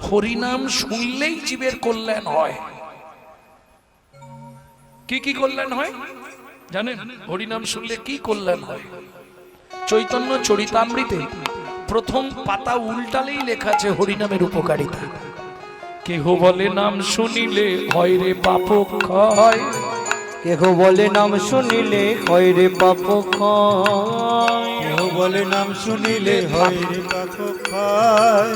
হরিনাম শুনলেই জীবের কল্যাণ হয়। কি কি কল্যাণ হয় জানেন? হরিনাম শুনলে কি কল্যাণ হয়? চৈতন্য চরিতামৃতে প্রথম পাতা উল্টালেই লেখা আছে হরিনামের উপকারিতা। কেহ বলে নাম শুনিলে হয় রে পাপ ক্ষয়, কেহ বলে নাম শুনিলে হয় রে পাপ ক্ষয়, কেহ বলে নাম শুনিলে হয় রে পাপ ক্ষয়,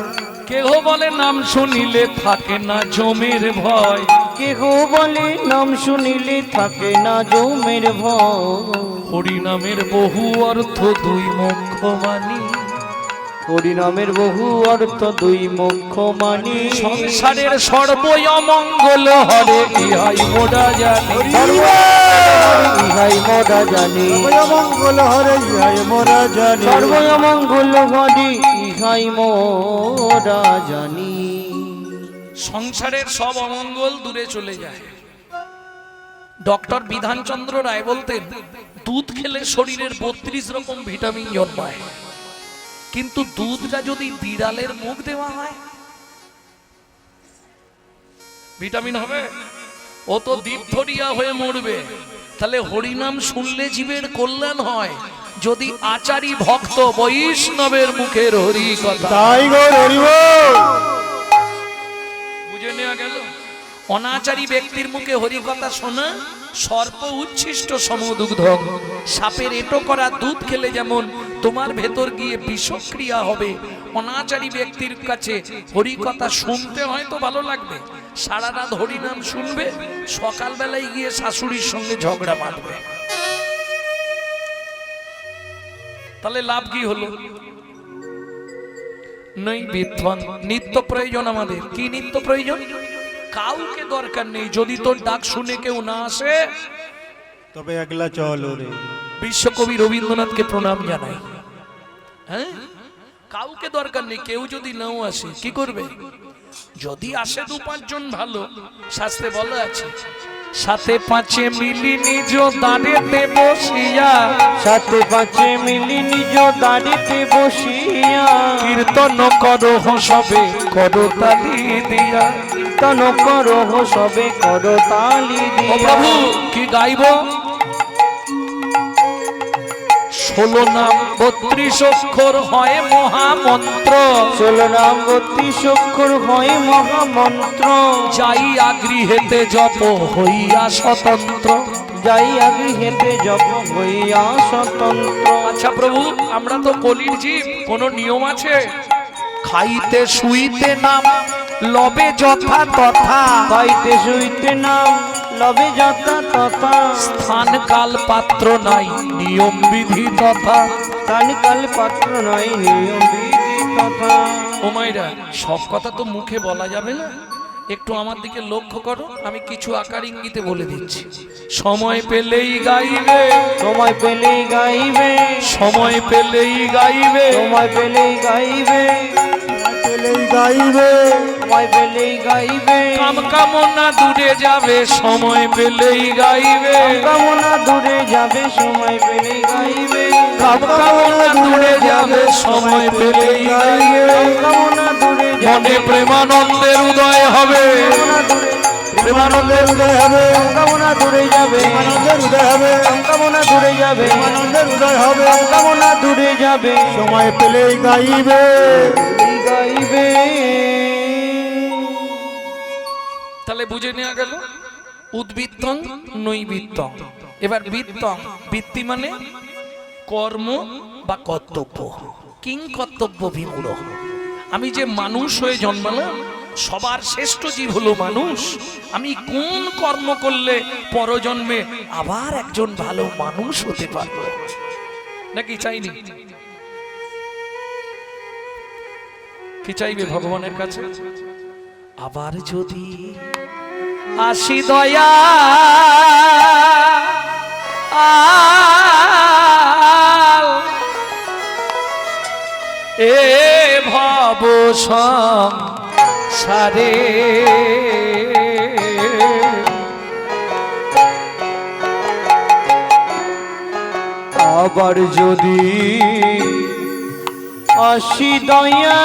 কেহ বলে নাম শুনিলে থাকে না জমের ভয়, কেহ বলে নাম শুনিলে থাকে না জমের ভয়। হরিনামের বহু অর্থ দুই মুখ্য মানি, হরিনামের বহু অর্থ দুই মুখ্য মানি, সংসারের সর্বই অমঙ্গল হরে ইহাই মোরা জানি। ইহাই মোরা জানি, সর্বমঙ্গল হরে ইহাই মোরা জানি, সর্বমঙ্গল হরি ইহাই মোরা জানি। সংসারের সব অমঙ্গল দূরে চলে যায়। ডক্টর বিধানচন্দ্র রায় বলতেন দুধ খেলে শরীরের 32 রকম ভিটামিন জন্মায়, কিন্তু দুধটা যদি বিড়ালের মুখ দেওয়া হয় ভিটামিন হবে? ও তো ডিপথোরিয়া হয়ে মরবে। তাহলে হরিনাম শুনলে জীবের কল্যাণ হয় যদি আচারী ভক্ত বৈষ্ণবের মুখের হরি কথা। তাই গো হরি বল। বুঝে নেওয়া গেল? অনাচারী ব্যক্তির মুখে হরি কথা শোনা সর্প উচ্ছিষ্ট সমদুগ্ধ। সাপের এটো করা দুধ খেলে যেমন তোমার ভেতর গিয়ে বিষক্রিয়া হবে, অনাচারী ব্যক্তির কাছে হরি কথা শুনতে হয়তো ভালো লাগবে, সারা রাত হরিনাম শুনবে, সকালবেলায় গিয়ে শাশুড়ির সঙ্গে ঝগড়া বাঁধবে। তাহলে লাভ কি হলো? নৈবেদ্যং নিত্য প্রয়োজন। আমাদের কি নিত্য প্রয়োজন? কাউকে দরকার নেই, যদি তোর ডাক শুনে কেউ না আসে তবে একলা চল রে। বিশ্বকবি রবীন্দ্রনাথকে প্রণাম জানাই। হ্যাঁ, কাউকে দরকার নেই, কেউ যদি নাও আসে কি করবে? যদি আসে 2-5 জন ভালো, শাস্ত্রে বলা আছে সাথে পাঁচে মিলি নিজ দাঁড়েতে বসিয়া, সাথে পাঁচে মিলি নিজ দাঁড়িতে বসিয়া, কীর্তন করো সবে করো তালি দিয়া। কীর্তন করো সবে করো তালি ও দিয়া। প্রভু কি গাইব? 16 নাম 32 অক্ষর হয় মহামন্ত্র, 16 নাম 32 অক্ষর হয় মহামন্ত্র, যাইয়া গৃহেতে জপ হইয়া স্বতন্ত্র। যাইয়া গৃহেতে জপ হইয়া স্বতন্ত্র। আচ্ছা প্রভু, আমরা তো কলির জীব, কোন নিয়ম আছে? খাইতে শুইতে নাম লবে যথা তথা, খাইতে শুইতে নাম লবে যথা তথা, স্থান কাল পাত্র নাই নিয়ম বিধি তথা। স্থান কাল পাত্র নাই নিয়ম বিধি তথা। ও মাইরা, সব কথা তো মুখে বলা যাবে না, একটু আমার দিকে লক্ষ্য করো, আমি কিছু আকার ইঙ্গিতে বলে দিচ্ছি। সময় পেলেই গাইবে, সময় পেলেই গাইবে, সময় পেলেই গাইবে, সময় পেলেই গাইবে, পেলেই গাইবে, সময় পেলেই গাইবে, কাম কামনা দূরে যাবে সময় পেলেই গাইবে, কামনা দূরে যাবে সময় পেলেই গাইবে, কাম কামনা দূরে যাবে সময় পেলেই গাইবে। কামনা দূরে মনে প্রেমানন্দের উদয় হবে, প্রেমানন্দের উদয় হবে, কামনা দূরে যাবে, আনন্দের উদয় হবে, কামনা দূরে যাবে, আনন্দের উদয় হবে, কামনা দূরে যাবে, সময় পেলেই গাইবে। গাইবে। তাহলে বুঝে নেওয়া গেল উদ্বৃত্তং নৈবৃত্তং। এবার বৃত্তং, বৃত্তি মানে কর্ম বা কর্তব্য। কিং কর্তব্য বিমূঢ়। আমি যে মানুষ হয়ে জন্মালাম, সবার শ্রেষ্ঠ জীব হলো মানুষ, আমি কোন কর্ম করলে পরজন্মে আবার একজন ভালো মানুষ হতে পারবো? নাকি চাইনি? কি চাইবে ভগবানের কাছে? আবার যদি আসি দয়া এ ভব সংসারে, আবার যদি আসি দয়া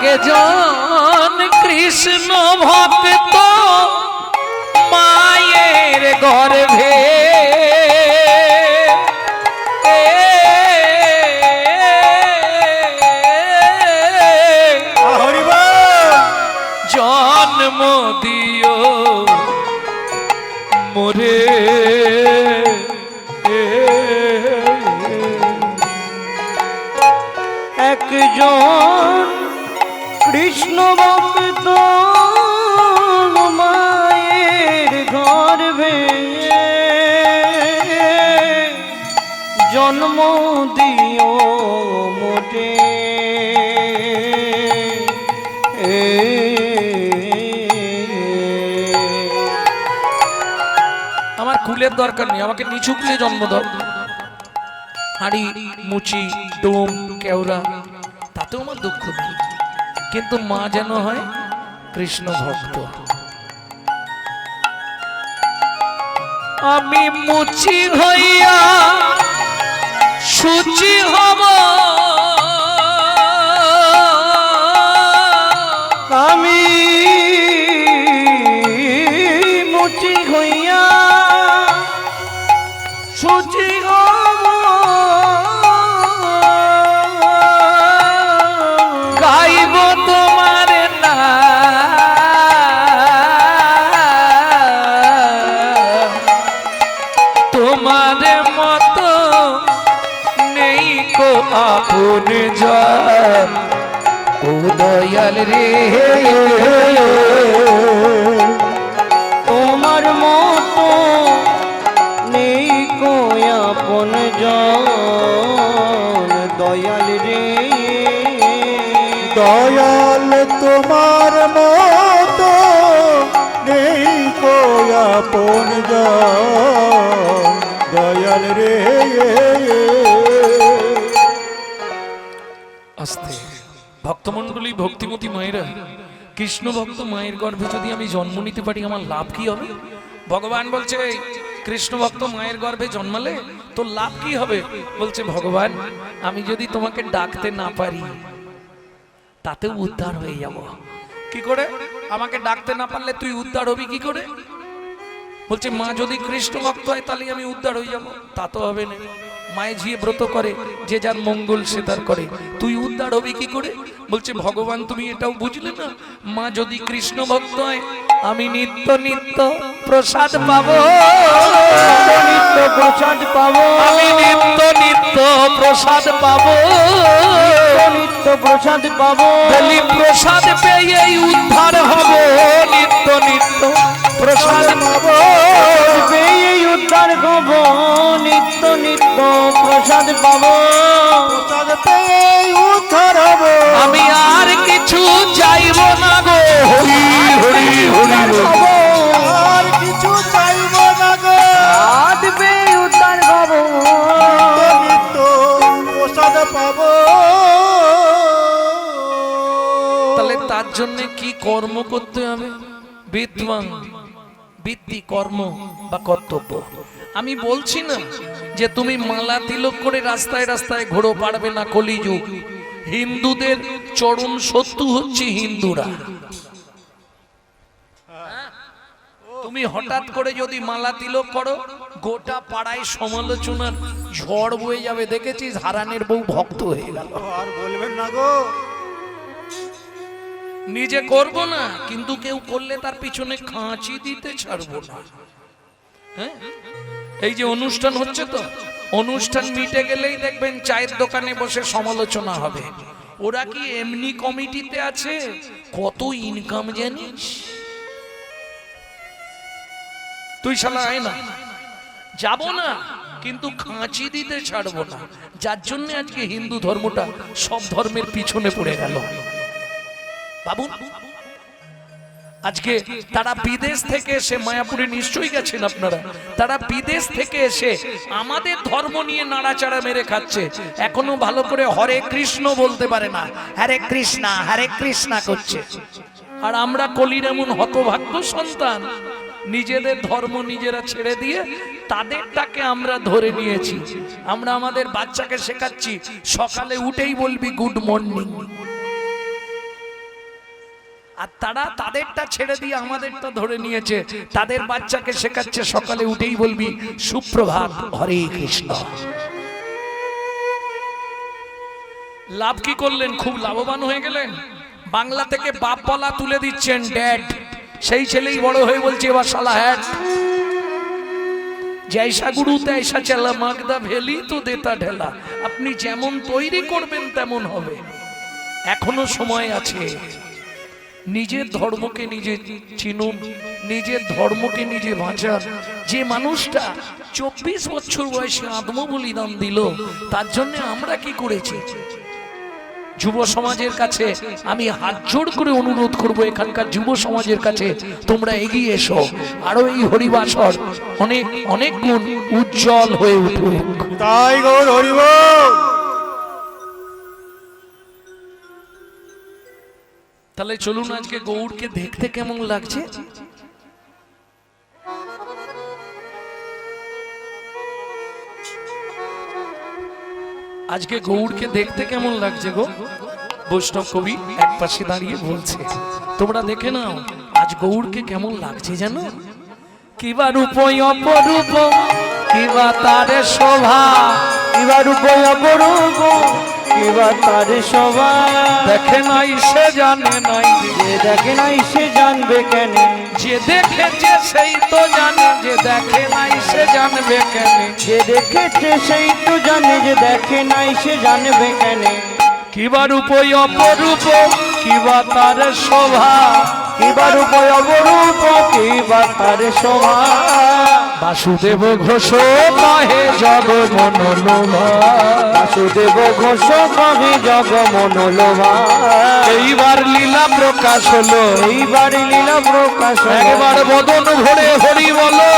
একজন কৃষ্ণ ভক্ত মায়ের গর্ভে জন্ম দিও মোরে একজন কৃষ্ণ ভক্ত মায়ের গর্ভে জন্ম দিও মোটে আমার কুলের দরকার নেই, আমাকে নিচু কুলে জন্ম দাও। হাঁড়ি মুচি ডোম কেওড়া তাতেও আমার দুঃখ নেই, কিন্তু মা যেন হয় কৃষ্ণ ভক্ত। আমি মুচি হইয়া সুচি হব, আমি মুচি হইয়া সুচি হব, গাইব তোমার নাম, তোমার মতো নেই কো আপন জন, ও দয়াল রে তোমার মতো নেই কো আপন জন, দয়াল রে দয়াল তোমার মতো নেই কোয়া আপন দয়াল রে। আস্তে ভক্তমণ্ডলী, ভক্তিমতী মায়েরা, কৃষ্ণ ভক্ত মায়ের গর্ভে যদি আমি জন্ম নিতে পারি আমার লাভ কি হবে? ভগবান বলছে কৃষ্ণ ভক্ত মায়ের গর্ভে জন্মালে তোর লাভ কি হবে? বলছে ভগবান আমি যদি তোমাকে ডাকতে না পারি তাতেও উদ্ধার হয়ে যাব। কি করে? আমাকে ডাকতে না পারলে তুই উদ্ধার হবি কি করে? বলছে মা যদি কৃষ্ণ ভক্ত হয় তাহলে আমি উদ্ধার হয়ে যাব। তা তো হবে না, মায়ে ঝিয়ে ব্রত করে, যে যার মঙ্গল সে তার করে, তুই উদ্ধার হবি কি করে? বলছে ভগবান তুমি এটাও বুঝলে না, মা যদি কৃষ্ণ ভক্ত হয় আমি নিত্য নিত্য প্রসাদ পাবো, নিত্য প্রসাদ পাবো, আমি নিত্য নিত্য প্রসাদ পাবো, নিত্য প্রসাদ পাবো, বলি প্রসাদ পেয়ে উদ্ধার হব, নিত্য নিত্য প্রসাদ পাবো, পেয়ে উদ্ধার হব, নিত্য নিত্য প্রসাদ পাবো, প্রসাদ পেয়ে উদ্ধার হব, আমি আর কিছু চাইব না গো, হরি হরি হরি হরি। আর কিছু চাইব না গো, আজ পেয়ে উদ্ধার হব, নিত্য প্রসাদ পাবো। তাহলে তার জন্য কি কর্ম করতে হবে? বিদ্বান বৃত্তি কর্ম বা কর্তব্য। আমি বলছি না যে তুমি মালা তিলক করে রাস্তায় রাস্তায় ঘোরো, পারবে না, কলিযুগ। হিন্দুদের চরম শত্রু হচ্ছে হিন্দুরা। তুমি হঠাৎ করে যদি মালা তিলক করো গোটা পাড়ায় সমালোচনার ঝড় বয়ে যাবে। দেখেছিস হারানের বউ ভক্ত হয়ে গেল। আর বলবেন না গো, নিজে করব না, কিন্তু কেউ করলে তার পিছনে খাঁচি দিতে ছাড়বো না। হ্যাঁ, এই যে অনুষ্ঠান হচ্ছে, তো অনুষ্ঠান মিটে গেলেই দেখবেন চায়ের দোকানে বসে সমালোচনা হবে। ওরা কি এমনি কমিটিতে আছে? কত ইনকাম জানিস তুই? শালা আয় না, যাব না, কিন্তু খাঁচি দিতে ছাড়বো না। যার জন্য আজকে হিন্দু ধর্মটা সব ধর্মের পিছনে পড়ে গেল। বাবু আজকে তারা বিদেশ থেকে এসে, মায়াপুরে নিশ্চয়ই গেছেন আপনারা, তারা বিদেশ থেকে এসে আমাদের ধর্ম নিয়ে নাড়াচাড়া মেরে খাচ্ছে। এখনো ভালো করে হরে কৃষ্ণ বলতে পারে না, হরে কৃষ্ণা করছে। আর আমরা কলির এমন হতভাগ্য সন্তান, নিজেদের ধর্ম নিজেরা ছেড়ে দিয়ে তাদেরটাকে আমরা ধরে নিয়েছি। আমরা আমাদের বাচ্চাকে শেখাচ্ছি সকালে উঠেই বলবি গুড মর্নিং। আর তারা তাদেরটা ছেড়ে দিয়ে আমাদেরটা ধরে নিয়েছে। তাদের বাচ্চাকে শেখাচ্ছে সকালে উঠেই বলবি সুপ্রভাত হরে কৃষ্ণ। লাভ কি করলেন? খুব লাভবান হয়ে গেলেন। বাংলা থেকে বাপ বলা তুলে দিচ্ছেন ড্যাড, সেই ছেলেই বড় হয়ে বলছে এবার শালা হ্যাট। জৈসা গুরু তৈসা চেলা মাগদা ভেলি তো দেতা ঢেলা। আপনি যেমন তৈরি করবেন তেমন হবে। এখনো সময় আছে। নিজের ধর্মকে নিজে চিনুন, নিজের ধর্মকে নিজে বাঁচান। যে মানুষটা 24 বছর বয়সে আত্মবলিদান দিল, তার জন্য আমরা কি করেছি? যুব সমাজের কাছে আমি হাত জোড় করে অনুরোধ করব, এখানকার যুব সমাজের কাছে তোমরা এগিয়ে এসো। আরো এই হরিবাসর অনেক অনেক গুণ উজ্জ্বল হয়ে উঠুক। তাই গৌর হরি বল। তাহলে চলুন আজকে গৌড়কে দেখতে কেমন লাগছে। আজকে গৌড়কে দেখতে কেমন লাগছে গো? বৈষ্ণব কবি এক পাশে দাঁড়িয়ে বলছে, তোমরা দেখে নাও আজ গৌড়কে কেমন লাগছে জানো? কিবা রূপ অপরূপ, কিবা তার শোভা, কিবা রূপ অপরূপ, কিবা তার শোভা। দেখে নাই সে জানে নাই, যে দেখে নাই সে জানবে কেন? যে দেখেছে সেই তো জানে, যে দেখে নাই সে জানবে কেন? যে দেখেছে সেই তো জানে, যে দেখে নাই সে জানবে কেন? কিবা রূপ অপরূপ, কিবা তার শোভা, কিবা রূপ অপরূপ, কিবা তার শোভা। বাসুদেব ঘোষ কহে জগ মনোলোভা, বাসুদেব ঘোষ কহে জগ মনোলোভা। এইবার লীলা প্রকাশ হলো, এইবার লীলা প্রকাশ হলো। একবার বদন ভরে হরি বলো,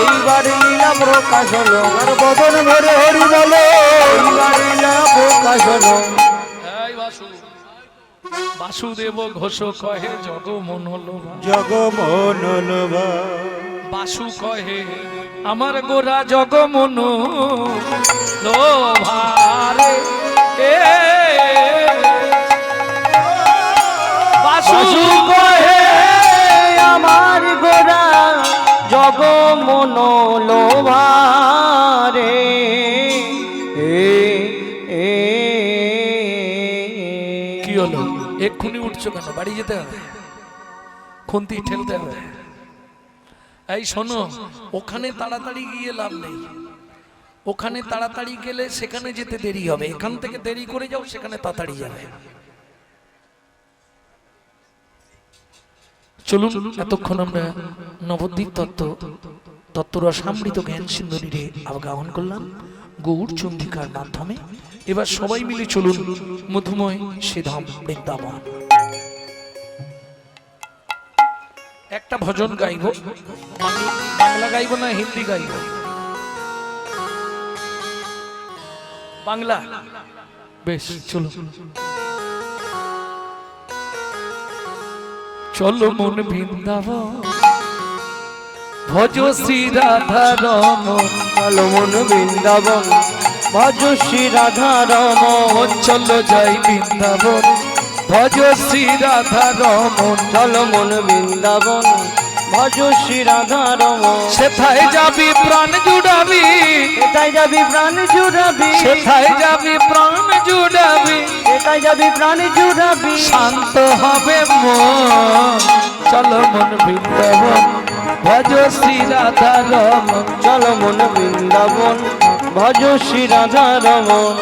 এইবার লীলা প্রকাশ হলো। আর বদন ভরে হরি বলো, এইবার লীলা প্রকাশ হলো। এই বাসুদেব ঘোষ কহে জগ মনোলোভা, জগ মনোলোভা। বাসু কহে আমার গোরা জগ মনো লোভারে। বাসু কহে আমার গোরা জগ মনোলোভা রে। কি হলো? এক্ষুনি উঠছো কেন? বাড়ি যেতে হবে, খুন্তি ঠেলতে হবে। এই শোনো, ওখানে তাড়াতাড়ি গিয়ে লাভ নেই। ওখানে তাড়াতাড়ি গেলে সেখানে যেতে দেরি হবে। এখান থেকে দেরি করে যাও, সেখানে তাড়াতাড়ি যাবে। চলুন, এতক্ষণ আমরা নবদ্বীপ তত্ত্বরসামৃত জ্ঞান সিন্ধুরে আবগাহন করলাম গৌড় চন্দ্রিকার মাধ্যমে। এবার সবাই মিলে চলুন মধুময় শ্রীধাম বৃন্দাবন। একটা ভজন গাইব, বাংলা গাইব না হিন্দি গাইব? বাংলা। বেশ, চলো চলো মন বৃন্দাবন, ভজ শ্রী রাধা রমন। চলো মন বৃন্দাবন, ভজ শ্রী রাধা রমন। চলো যাই বৃন্দাবন, ভজ শ্রী রাধা রমন। চলো মন বৃন্দাবন, ভজ শ্রী রাধা রমন। সেথায় যাবি প্রাণ জুড়াবি, সেটাই যাবি প্রাণ জুড়াবি, সেথায় যাবি প্রাণ জুড়াবি। সেটাই যাবি প্রাণ জুড়াবি। শান্ত হবে মন, চলো মন বৃন্দাবন, ভজ শ্রী রাধা রমন। চলো মন বৃন্দাবন, ভজ শ্রী রাধা রমন।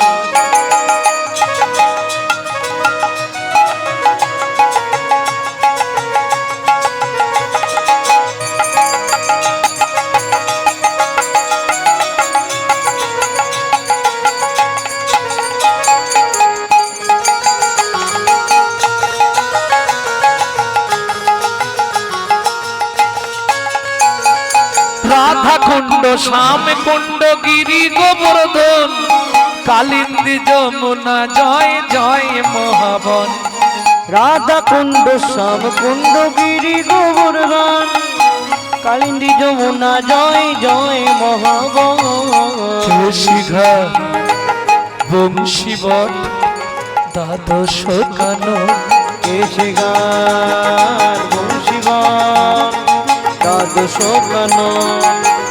রাধা কুণ্ড, শ্যাম কুণ্ড, গিরি গোবর্ধন, কালিন্দী যমুনা, জয় জয় মহাবন। রাধা কুণ্ড, শ্যাম কুণ্ড, গিরি গোবর্ধন, কালিন্দী যমুনা, জয় জয় মহাবন। তুলসীঘা বংশীবট, দ্বাদশ কানন, কেশে গান বংশীবন দ্বাদশ কানন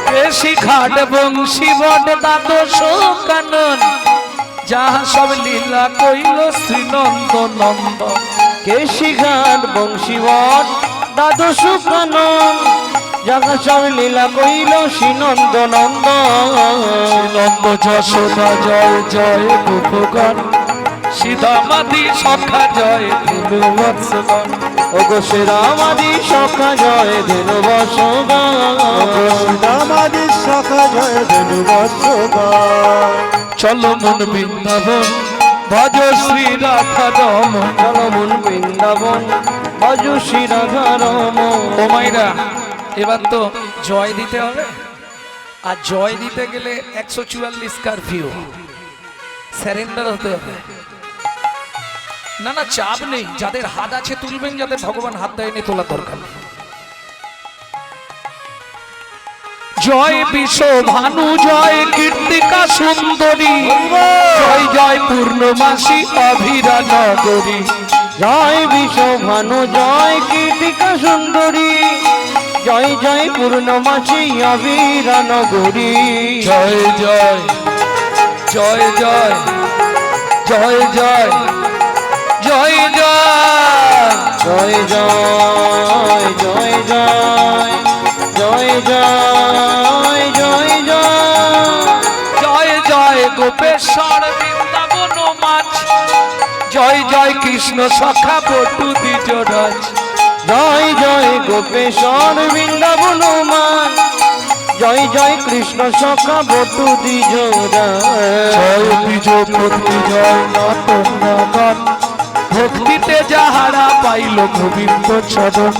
কেশি ঘাট বংশী বট দ্বাদশ কানন যাহা সব লীলা কইল শ্রীনন্দ নন্দ কেশি ঘাট বংশীবন দ্বাদশ কানন যাহা সব লীলা কইল শ্রীনন্দ নন্দ নন্দ যশোদা জয় জয় গোপগণ সীতামাদি সখা জয় ধনু বৎসগণ ওগো শ্রীরামাদি সখা জয় ধেনু বৎসগণ রামাদি সখা জয় ধনু বৎসগণ চলো মন বৃন্দাবন ভজ শ্রী রাধা রমন চল মন বৃন্দাবন ভজ শ্রী রাধা রমন ও মাইরা এবার তো জয় দিতে হবে আর জয় দিতে গেলে 144 কারফিউ স্যারেন্ডার হতে হবে না না চাপ নেই যাদের হাত আছে তুলবেন যাদের ভগবান হাত দেয়নি তোলা দরকার নেই। জয় বিশ্ব ভানু জয় কীর্তিকা সুন্দরী জয় জয় পূর্ণমাসী অভিরা নগরী জয় বিশ্ব ভানু জয় কীর্তিকা সুন্দরী জয় জয় পূর্ণমাসী অবীরা নগরী জয় জয় জয় জয় জয় জয় জয় জয় জয় জয় জয় জয় জয় জয় জয় জয় জয় জয় গোপেশ্বর বৃন্দাবন মাছ জয় জয় কৃষ্ণ সখা বটু দ্বিজরাজ জয় জয় গোপেশ্বর বৃন্দাবন মান জয় জয় কৃষ্ণ সখা বটু দ্বিজরা জয় দ্বিজ পত্নী জয় নতন নগর ভক্তিতে যাহারা পাইল গোবিন্দ চরণ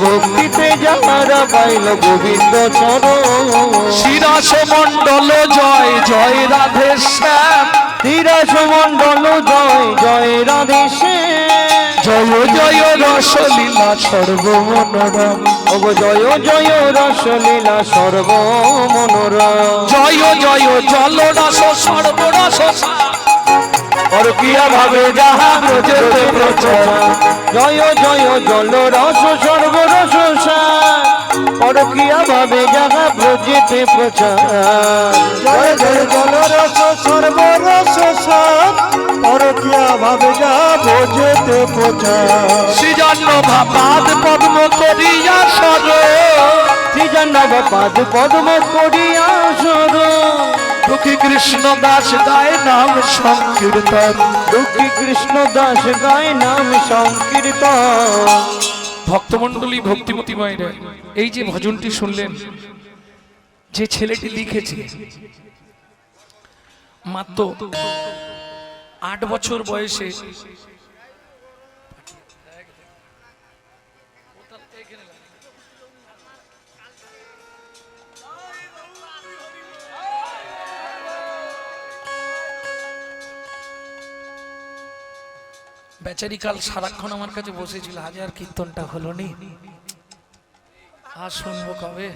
ভক্তিতে যাহারা পাইল গোবিন্দ চরণ শিরাস মণ্ডল জয় জয় রাধে শ্যাম তিরাস মণ্ডল জয় জয় রাধে জয় জয় রসলীলা সর্বমনোরম ওগো জয় জয় রসলীলা সর্বমনোরম জয় জয় জলরস সর্বরস পরকিয়া ভাবে যাহা প্রচেতে প্রচার জয় জয় জল রস সর্বরস সার পরকিয়া ভাবে যাহা প্রচেতে প্রচার জয় জয় জলরস সর্বরস সার পরকিয়া ভাবে যা বোঝেতে প্রচার সৃজন্য ভাপাদ পদ্ম করিয়া সর শ্রীজন্নব পাদ পদ্ম করিয়া সর দুঃখী কৃষ্ণ দাস গায় নাম সংকীর্তন দুঃখী কৃষ্ণ দাস গায় নাম সংকীর্তন ভক্তমণ্ডলী ভক্তিমতী মায়েরা এই যে ভজনটি শুনলেন যে ছেলেটি লিখেছে মাত্র 8 বছর বয়সে বেচারি কাল সারাক্ষণ আমার কাছে বসেছিল হাজার কীর্তনটা হলো নি আর শুনবো কবে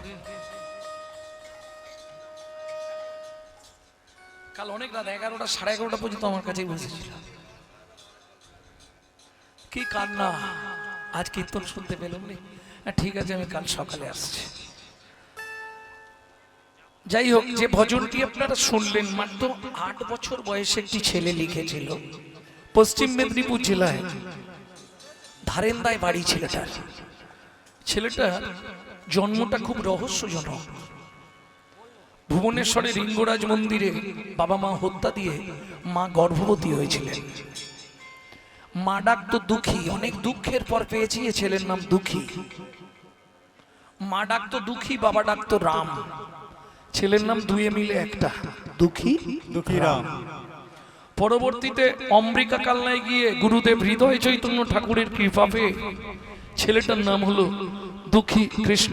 কাল অনেক রাত 11টা 11:30 পর্যন্ত আমার কাছেই বসেছিল কি কান্না আজ কীর্তন শুনতে পেলাম নি ঠিক আছে আমি কাল সকালে আসছি যাই হোক যে ভজনটি আপনারা শুনলেন মাত্র 8 বছর বয়সে একটি ছেলে লিখেছিল পশ্চিম মেদিনীপুর জেলায় ধারেন্দায় বাড়ি ছেলেটার জন্মটা খুব রহস্যজনক ভুবনেশ্বরে লিঙ্গরাজ মন্দিরে বাবা মা হত্যা দিয়ে মা গর্ভবতী হয়েছিলেন মা ডাকতো দুঃখী অনেক দুঃখের পর পেয়েছি এ ছেলের নাম দুঃখী মা ডাকতো দুঃখী বাবা ডাকতো রাম ছেলের নাম দুয়ে মিলে একটা দুঃখী দুঃখীরাম পরবর্তীতে অম্বিকা কালনায় গিয়ে গুরুদেব হৃদয় চৈতন্য ঠাকুরের কৃপা পেয়ে ছেলেটার নাম হলো দুঃখী কৃষ্ণ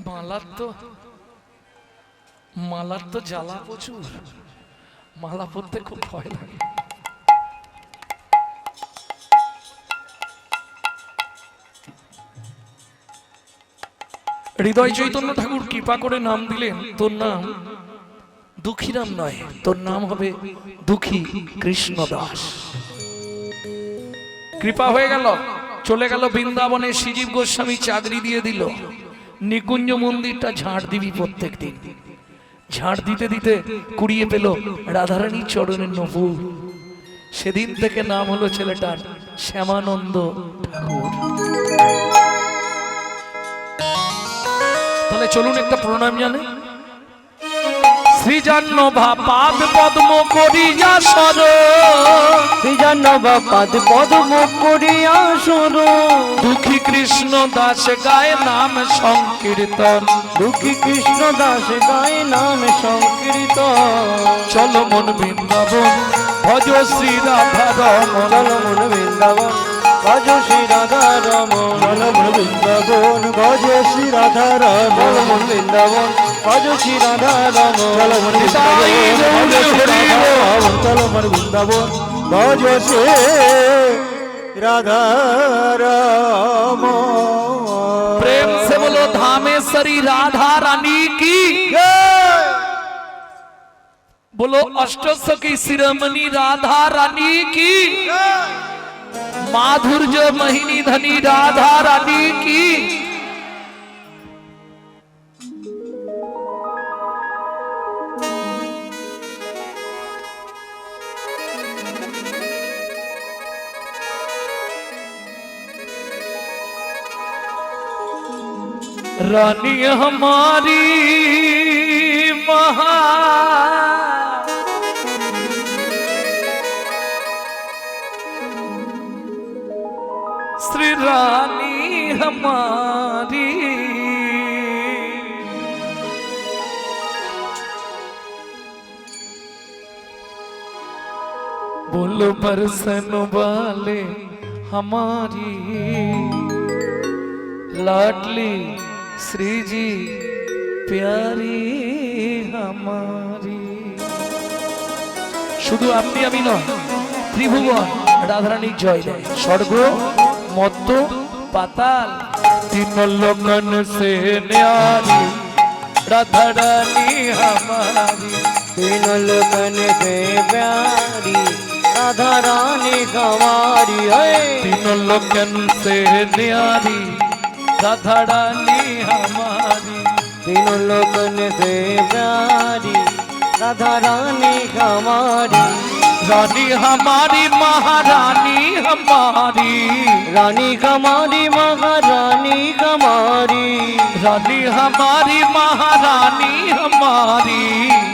মালার তো মালার তো জ্বালা প্রচুর, মালা পরতে খুব ভয় লাগে। হৃদয় চৈতন্য ঠাকুর কৃপা করে নাম দিলেন, তোর নাম দুঃখীরাম নয়, তোর নাম হবে দুঃখী কৃষ্ণদাস। কৃপা হয়ে গেল, চলে গেল বৃন্দাবনে। শ্রীজীব গোস্বামী চাকরি দিয়ে দিল, নিকুঞ্জ মন্দিরটা ঝাড় দিবি প্রত্যেক দিন। ঝাড় দিতে দিতে কুড়িয়ে পেল রাধারানীর চরণের নপুর। সেদিন থেকে নাম হলো ছেলেটার শ্যামানন্দ ঠাকুর। তাহলে চলুন একটা প্রণাম জানে। শ্রীজান্ন পাদ পদ্ম করিয়া সর, শ্রীজান্ন পাদ পদ্ম করিয়া সর, দুঃখী কৃষ্ণ দাস গায়ে নাম সংকীর্তন, দুঃখী কৃষ্ণ দাস গায়ে নাম সংকীর্তন। চল মন বৃন্দাবন ভজ শ্রী রাধা রমন, চল মন বৃন্দাবন ভজ শ্রী রাধা রমন, চল মন বৃন্দাবন ভজ শ্রী রাধা রমন, চল মন বৃন্দাবন ভজ শ্রী রাধা রমন, চল মন বৃন্দাবন ভজ শ্রী রাধা রমন, চল মন বৃন্দাবন ভজ শ্রী রাধা রমন। प्रेम से बोलो धामेश्वरी राधा रानी की, बोलो अष्टसखी शिरोमणि राधा रानी की, माधुर्य महिनी धनी राधा रानी की। रानी हमारी महा, श्री रानी हमारी, बोलो बरसन वाले हमारी लाडली श्री जी प्यारी हमारी। শুধু আপনি আমি নয়, ত্রিভুবন রাধারানীর জয় দেয়। স্বর্গ মর্ত পাতাল तीन लोकन से न्यारी राधा रानी हमारी, तीन लोकन से प्यारी राधा रानी हमारी है। तीन लोकन से न्यारी राधा रानी हमारी, तीनों लोकन से प्यारी राधा रानी हमारी, रानी हमारी महारानी हमारी, रानी हमारी महारानी हमारी, रानी हमारी महारानी हमारी,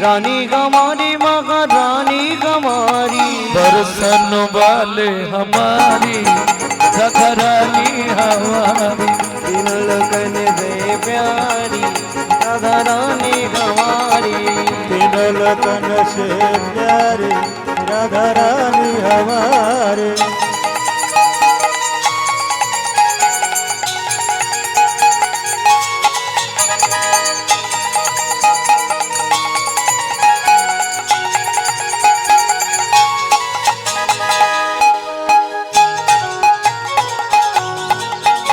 रानी हमारी महारानी हमारी। दर्शन वाले हमारी राधा रानी हमारी, तीनों लोकन से प्यारी राधा रानी हमारी, तीनों लोकन से प्यारे राधा रानी हमारे।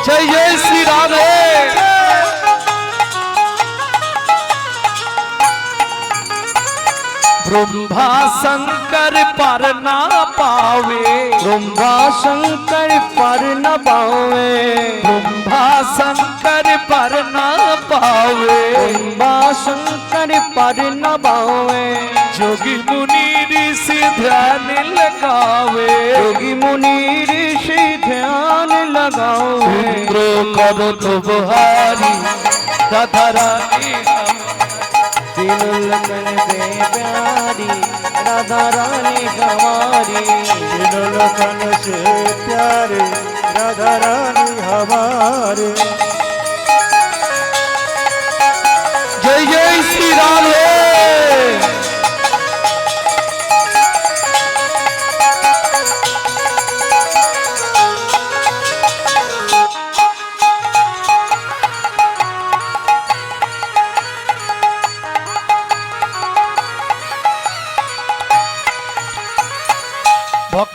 जय जय श्री राधे। ब्रह्मा शंकर पर ना पावे, ब्रह्मा शंकर पर न पावे, ब्रह्मा शंकर पर ना पावे, ब्रह्मा शंकर पर न पावे, जोगी मुनि ऋषि ध्यान लगावे, योगी मुनि ऋषि ध्यान लगावे। इंद्र करो तो बुहारी राधा रानी हमारी, तीनों लोकन से प्यारी राधा रानी हमारी, तीनों लोकन से प्यारे राधा रानी हमारे। जय जय श्री राधे।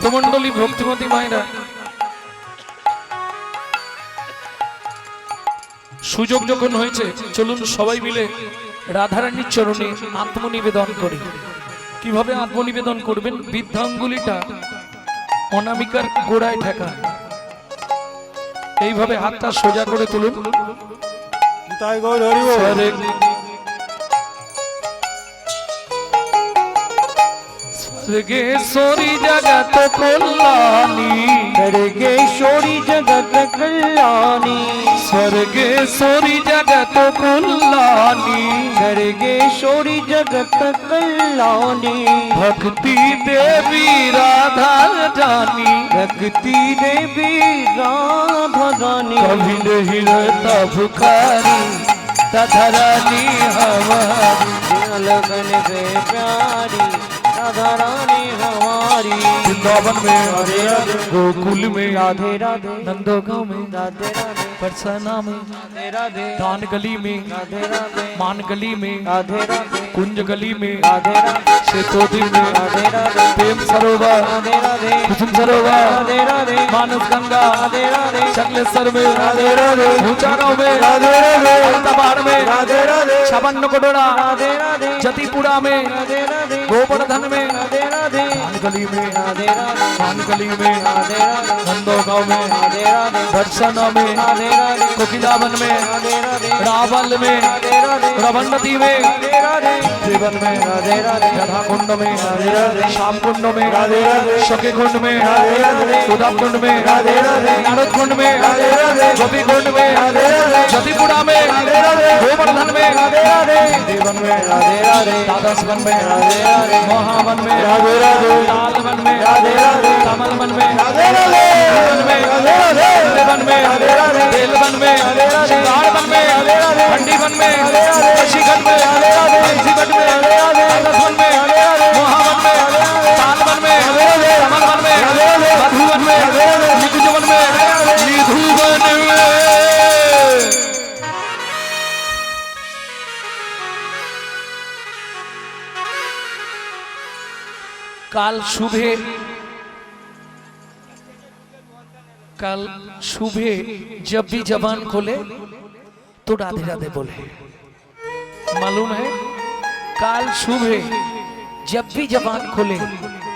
ভক্তমণ্ডলী ভক্তিমতী মায়েরা, সুযোগ যখন হয়েছে চলুন সবাই মিলে রাধারানীর চরণে আত্মনিবেদন করি। কিভাবে আত্মনিবেদন করবেন? বৃদ্ধাঙ্গুলিটা অনামিকার গোড়ায় ঠেকা, এইভাবে হাতটা সোজা করে তুলুন। তাই গৌর হরি বল। স্বর্গেশ্বরী জগত কল্যাণী, স্বর্গেশ্বরী জগত কল্যাণী, স্বর্গেশ্বরী জগত কল্যাণী, স্বর্গেশ্বরী জগত কল্যাণী, ভক্তি দেবী রাধা জানি, भक्ति देवी राधा रानी, कभी नहीं रहता भुखारी राधा रानी हमारी, लगन से प्यारी राधा रानी हमारी। वृंदावन में राधे राधे, गोकुल में राधे राधे, नंदगांव में राधे राधे, परसना में राधे राधे, दान गली में राधे राधे, मान गली में राधे राधे, कुंज गली में राधे राधे, शेतोदी में राधे राधे, प्रेम सरोवर राधे राधे, कुसुम सरोवर राधे राधे, मानस गंगा राधे राधे, चकलेश्वर में राधे राधे, ऊंचा गांव में राधे राधे, अहमदाबाद में राधे राधे, छपन्न कोटोरा राधे राधे, जतीपुरा में राधे राधे, गोवर्धन में राधे राधे, दान गली में राधे राधे, मान गली में राधे राधे, नंदगांव में राधे राधे, दर्शना में राधे राधे, कोकिलावन में राधे राधे, रावल में राधे राधे, रवन्नती में राधे राधे, देवन में राधे राधे, राधा कुंड में राधे राधे, श्याम कुंड में राधे राधे, सखी कुंड में राधे राधे, उद्धव कुंड में राधे राधे, नारद कुंड में राधे राधे, गोपी कुंड में राधे राधे, जतीपुरा में राधे राधे, गोवर्धन में राधे राधे, देवन में राधे राधे, द्वादश वन में राधे राधे, महावन में राधे राधे, लाल वन में राधे राधे, कमल वन में राधे राधे, वन में राधे राधे, वन में राधे राधे, बेल वन में राधे राधे, श्रृंगार वन में राधे राधे, भंडी वन में राधे राधे, काशीगढ़ में राधे राधे, बंसीगढ़ में राधे राधे, द्वादश वन में राधे राधे, महावन में राधे राधे, ताल वन में राधे राधे, कमल वन में राधे राधे, मधु वन में राधे राधे, निकुंज वन में निधु वन में। काल शुभे कल सुबह जब भी जबान खोले तो राधे राधे बोले। मालूम है? काल सुबह जब भी जबान खोले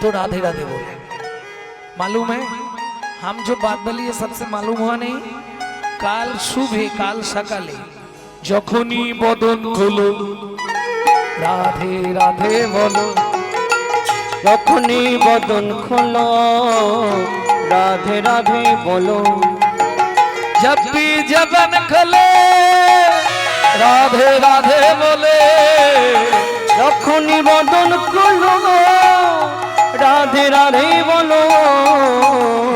तो राधे राधे बोले। मालूम है? हम जो बात बोली है सबसे मालूम हुआ नहीं? काल सुबह काल सकाले जखनी बदन खोलो राधे राधे बोलो, যখনই বদন খোলো রাধে রাধে বলো, जब भी जबन खोले राधे राधे बोले, যখনই বদন খোলো রাধে রাধে বলো,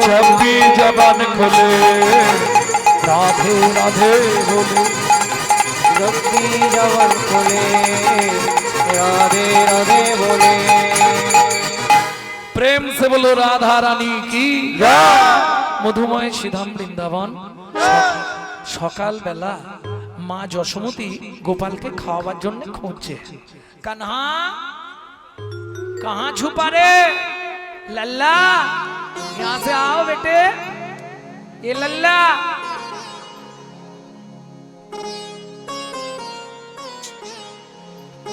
जब भी जबान खोले राधे राधे बोले। যখনই জবান খোলে রাধে রাধে বলে। प्रेम से बोलो राधा रानी की মধুময় শ্রীধাম বৃন্দাবন। সকাল বেলা মা যশোমতী গোপালকে খাওয়াবার জন্য খুঁজছে। কাन्हा कहाँ छुपा रे लल्ला, यहाँ से आओ बेटे, ये लल्ला।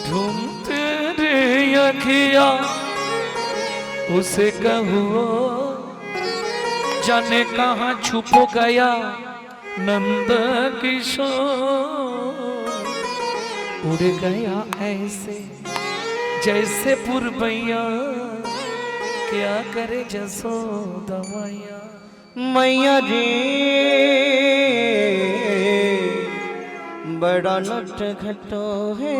ढूंढते रे अखिया उसे कहूँ जाने कहाँ छुप गया नंद किशोर, उड़ गया ऐसे जैसे पुरबैया, क्या करे जसोदा मैया। मैया रे बड़ा नट घटो है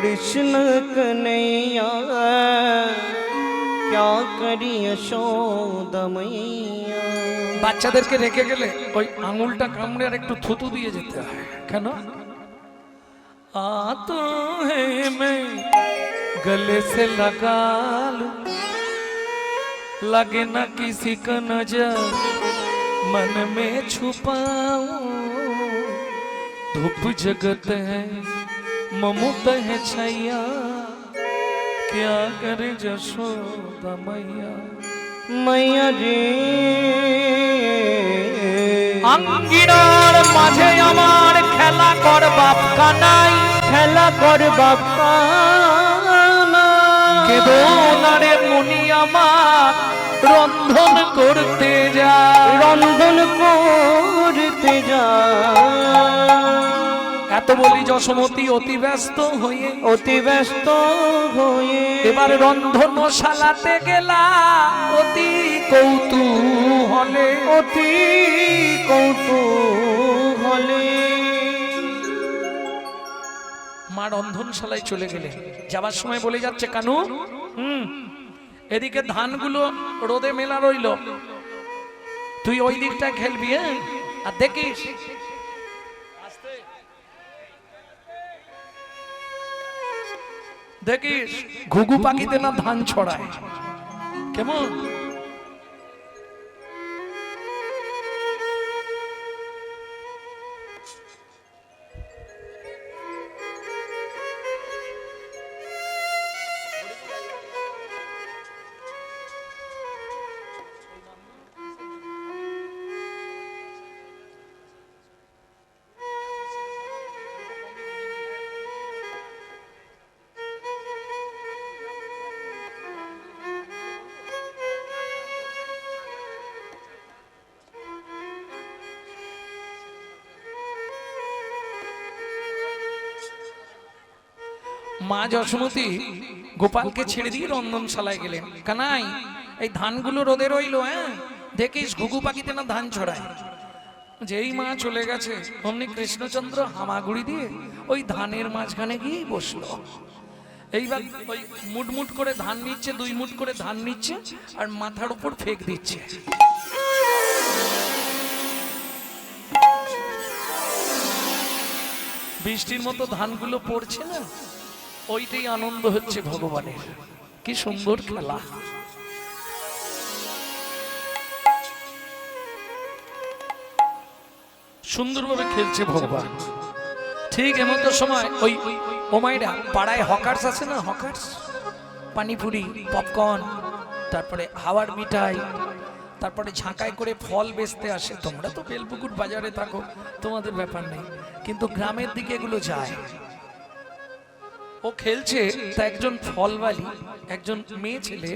रे कृष्ण कन्हैया, क्या करी यशोदा मैया। বাচ্চাদেরকে রেখে গেলে ওই আঙুলটা কামড়ে আর একটু থুতু দিয়ে যেতে হয়। কেন? आ तो है मैं गले से लगा लूं, लगे ना किसी का नजर मन में छुपाऊं, धूप जगत है ममुत है छैया, क्या करे जशोदा मैया मैया रे আঙ্গিনার মাঝে আমার খেলা কর বাপ কানাই, খেলা কর বাবা কেদনারে মুনি আমার রন্ধন করতে যায়। রন্ধন করতে যা এত বলি যশোমতী অতি ব্যস্ত হয়ে অতি ব্যস্ত হয়ে এবার রন্ধনশালাতে গেলা অতি কৌতূহলে। অতি কৌতূহলে মা রন্ধনশালায় চলে গেলে, যাবার সময় বলে যাচ্ছে কানু এদিকে ধানগুলো রোদে মেলা রইল, তুই ওই দিকটা খেলবি, হ্যাঁ? আর দেখিস দেখিস ঘুঘু পাখিতে না ধান ছড়ায়। কেমন মা যশোমতী গোপালকে ছেড়ে দিয়ে রন্ধনশালায় গেলেন। কানাই এই ধানগুলো রোদে রইল, হ্যাঁ? দেখিস ঘুঘু পাখিতে না ধান ছড়ায়। যেই মা চলে গেছে অমনি কৃষ্ণচন্দ্র হামাগুড়ি দিয়ে ওই ধানের মাঝখানে গিয়ে বসলো। এইবার ওই মুটমুট করে ধান নিচ্ছে, 2 মুঠ করে ধান নিচ্ছে আর মাথার উপর ফেক দিচ্ছে। বৃষ্টির মতো ধানগুলো পড়ছে না, ওইটাই আনন্দ হচ্ছে ভগবানের। কি সুন্দর খেলা। সুন্দরভাবে খেলছে ভগবান। ঠিক এমন সময় ওই ওমাইরা পাড়ায় হকার্স আছে না, হকার্স পানিপুরি, পপকর্ন, তারপরে হাওয়ার মিঠাই, তারপরে ঝাঁকায় করে ফল বেচতে আসে। তোমরা তো বেলপুকুর বাজারে থাকো, তোমাদের ব্যাপার নেই, কিন্তু গ্রামের দিকে এগুলো যায়। ও খেলছে, তা একজন ফলওয়ালি, একজন মেয়ে ছেলে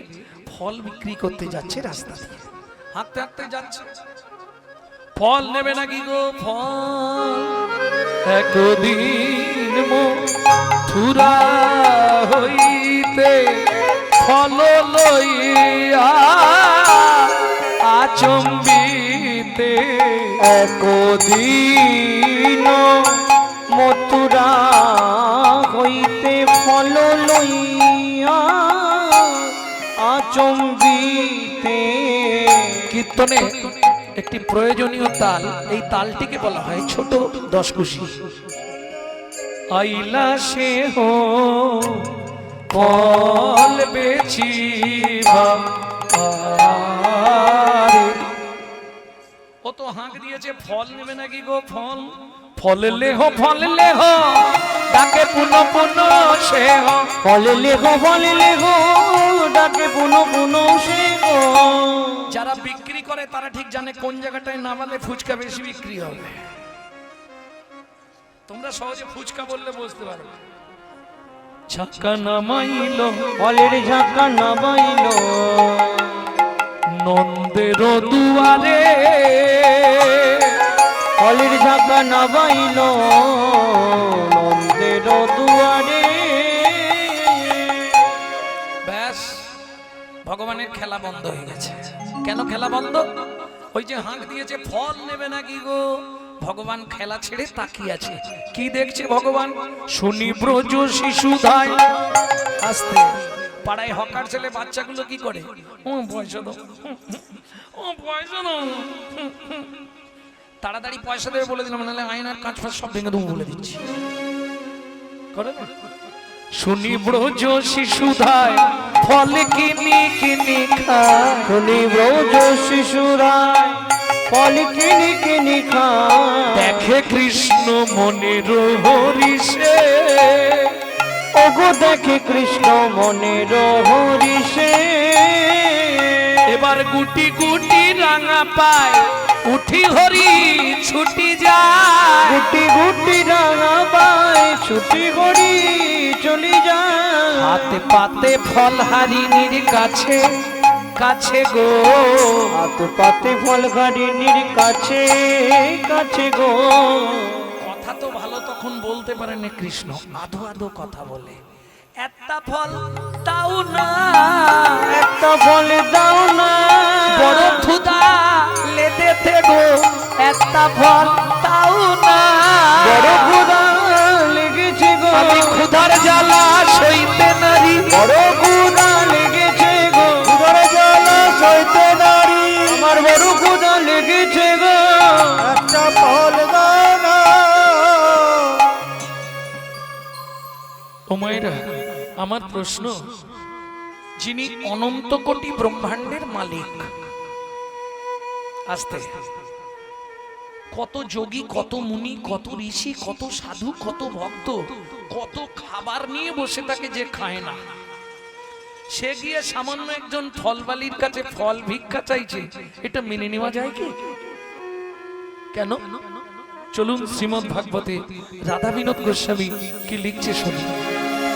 ফল বিক্রি করতে যাচ্ছে রাস্তা দিয়ে, হাঁটতে হাঁটতে যাচ্ছে। ফল নেবে নাকি গো? ফল একদিন মথুরা হইতে ফল লইয়া আচম্বিতে। একদিন মথুরা হইতে ফল লইয়া আচম্বিতে। কীর্তনে একটি প্রয়োজনীয় তাল, এই তালটিকে বলা হয় ছোট দশকুশি। আইলা সে হো ফল বেচিবা, ও তো হাঁক দিয়েছে ফল নেবে নাকি গো? ফল ফল লেহ, ফল লেহ, ডাকে পুনঃ পুনঃ সে হো। ফল লেখো, ফল লেখো, ডাকে পুনঃ পুনঃ সে গো। যারা বিক্রি করে তারা ঠিক জানে কোন জায়গাটায় নামালে ফুচকা বেশি বিক্রি হবে। তোমরা সহজে ফুচকা বললে বুঝতে পারো। ঝাঁকা নামাইল, ফলের ঝাঁকা নামাইল নন্দের দুয়ারে, ফলের ঝাঁকা নামাইল নন্দের দুয়ারে। ব্যাস ভগবানের খেলা বন্ধ হয়ে গেছে। কেন খেলা বন্ধ? ওই যে হাঁক দিয়েছে ফল নেবে নাকি গো, ভগবান খেলা ছেড়ে তাকিয়ে আছে। কি দেখছে ভগবান? শুনি ব্রজ শিশুধায়। আস্তে পাড়ায় হকার ছেলে বাচ্চাগুলো কি করে? ও পয়সা দাও, ও পয়সা দাও, তাড়াতাড়ি পয়সা দেবে বলে দিলাম, নাহলে আয়নার কাঁচ ফাঁচ সব ভেঙে দেবো বলে দিচ্ছি। করে না? শুনি ব্রজ শিশুধায় ফল কিনি কিনি খায়। শুনি ব্রজ শিশুরায় ফল কিনি কিনি খায়। দেখে কৃষ্ণ মনের হরিষে, ও ওগো দেখে কৃষ্ণ মনের হরিষে। এবার গুটি গুটি রাঙা পায় উঠি হরি ছুটি যায়। গুটি গুটি রাঙা পায় ছুটি করি চলি যায়। হাতে পাতে ফল হারিনীর কাছে কাছে গো। হাত পাতে ফল হারিনীর কাছে কাছে গো। কথা তো ভালো তখন বলতে পারে না কৃষ্ণ, আধো আধো কথা বলে। একটা ফল তাও না, একটা ফল দাও না, বড় ক্ষুধা লেদেতে গো। একটা ফল তাও না, বড় ক্ষুধা লেগেছে গো। আমি ক্ষুধার জ্বালা সইতে নারী। বড় ক্ষুধা লেগেছে গো। ক্ষুধার জ্বালা সইতে নারী। আমার বড় ক্ষুধা লেগেছে গো। একটা ফল দাও না। ও মায়েরা, আমার প্রশ্ন, যিনি অনন্ত কোটি ব্রহ্মাণ্ডের মালিক, আস্তে কত যোগী, কত মুনি, কত ঋষি, কত সাধু, কত ভক্ত, কত খাবার নিয়ে বসে থাকে যে খায় না, সে গিয়ে সামান্য একজন ফলবালির কাছে ফল ভিক্ষা চাইছে, এটা মেনে নেওয়া যায় কি? কেন? চলুন শ্রীমদ্ ভাগবতে রাধা বিনোদ গোস্বামী কি লিখছে শুনি।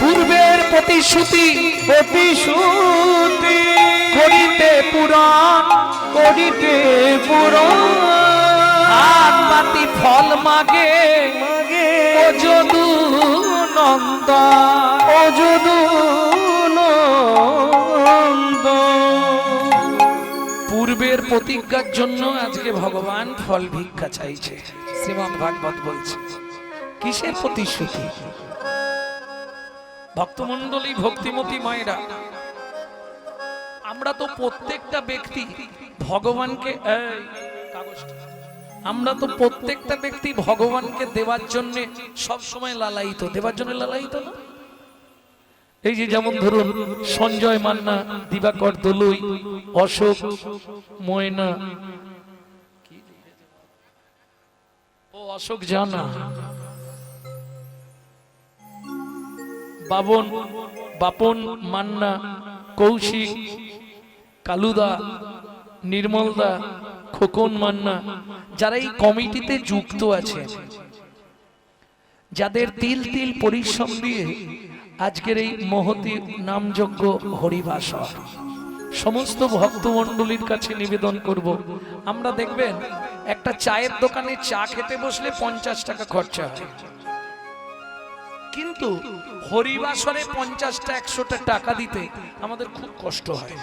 পূর্বের প্রতিশ্রুতি প্রতিশ্রুতি করিতে পুরাণ, করিতে পুরাণ। হাত পাতি ফল মাগে মাগে ও যদু নন্দন। ও যদু নন্দন। পূর্বের প্রতিজ্ঞার জন্য আজকে ভগবান ফল ভিক্ষা চাইছে। শ্রীমদ্ ভাগবত বলছে কিসের প্রতিশ্রুতি? ভক্তমণ্ডলী, ভক্তিমতী মায়েরা, আমরা তো প্রত্যেকটা ব্যক্তি ভগবানকে আমরা তো প্রত্যেকটা ব্যক্তি ভগবানকে দেওয়ার জন্য সব সময় লালায়িত, দেওয়ার জন্য লালায়িত না? এই যে যেমন ধরুন সঞ্জয় মান্না, দিবাকর দলুই, অশোক ময়না, ও অশোক জানা, বাপন মান্না, কৌশিক, কালুদা, নির্মলদা, খোকন মান্না, যারা এই কমিটিতে যুক্ত আছে, যাদের তিল তিল পরিশ্রম দিয়ে আজকের এই মহতি নামযজ্ঞ হরিবাসর, সমস্ত ভক্তমণ্ডলীর কাছে নিবেদন করব, আমরা দেখবেন একটা চায়ের দোকানে চা খেতে বসলে 50 টাকা খরচা হয়, কিন্তু হরিবাসরে 50টা 100টা টাকা দিতে আমাদের খুব কষ্ট হয়।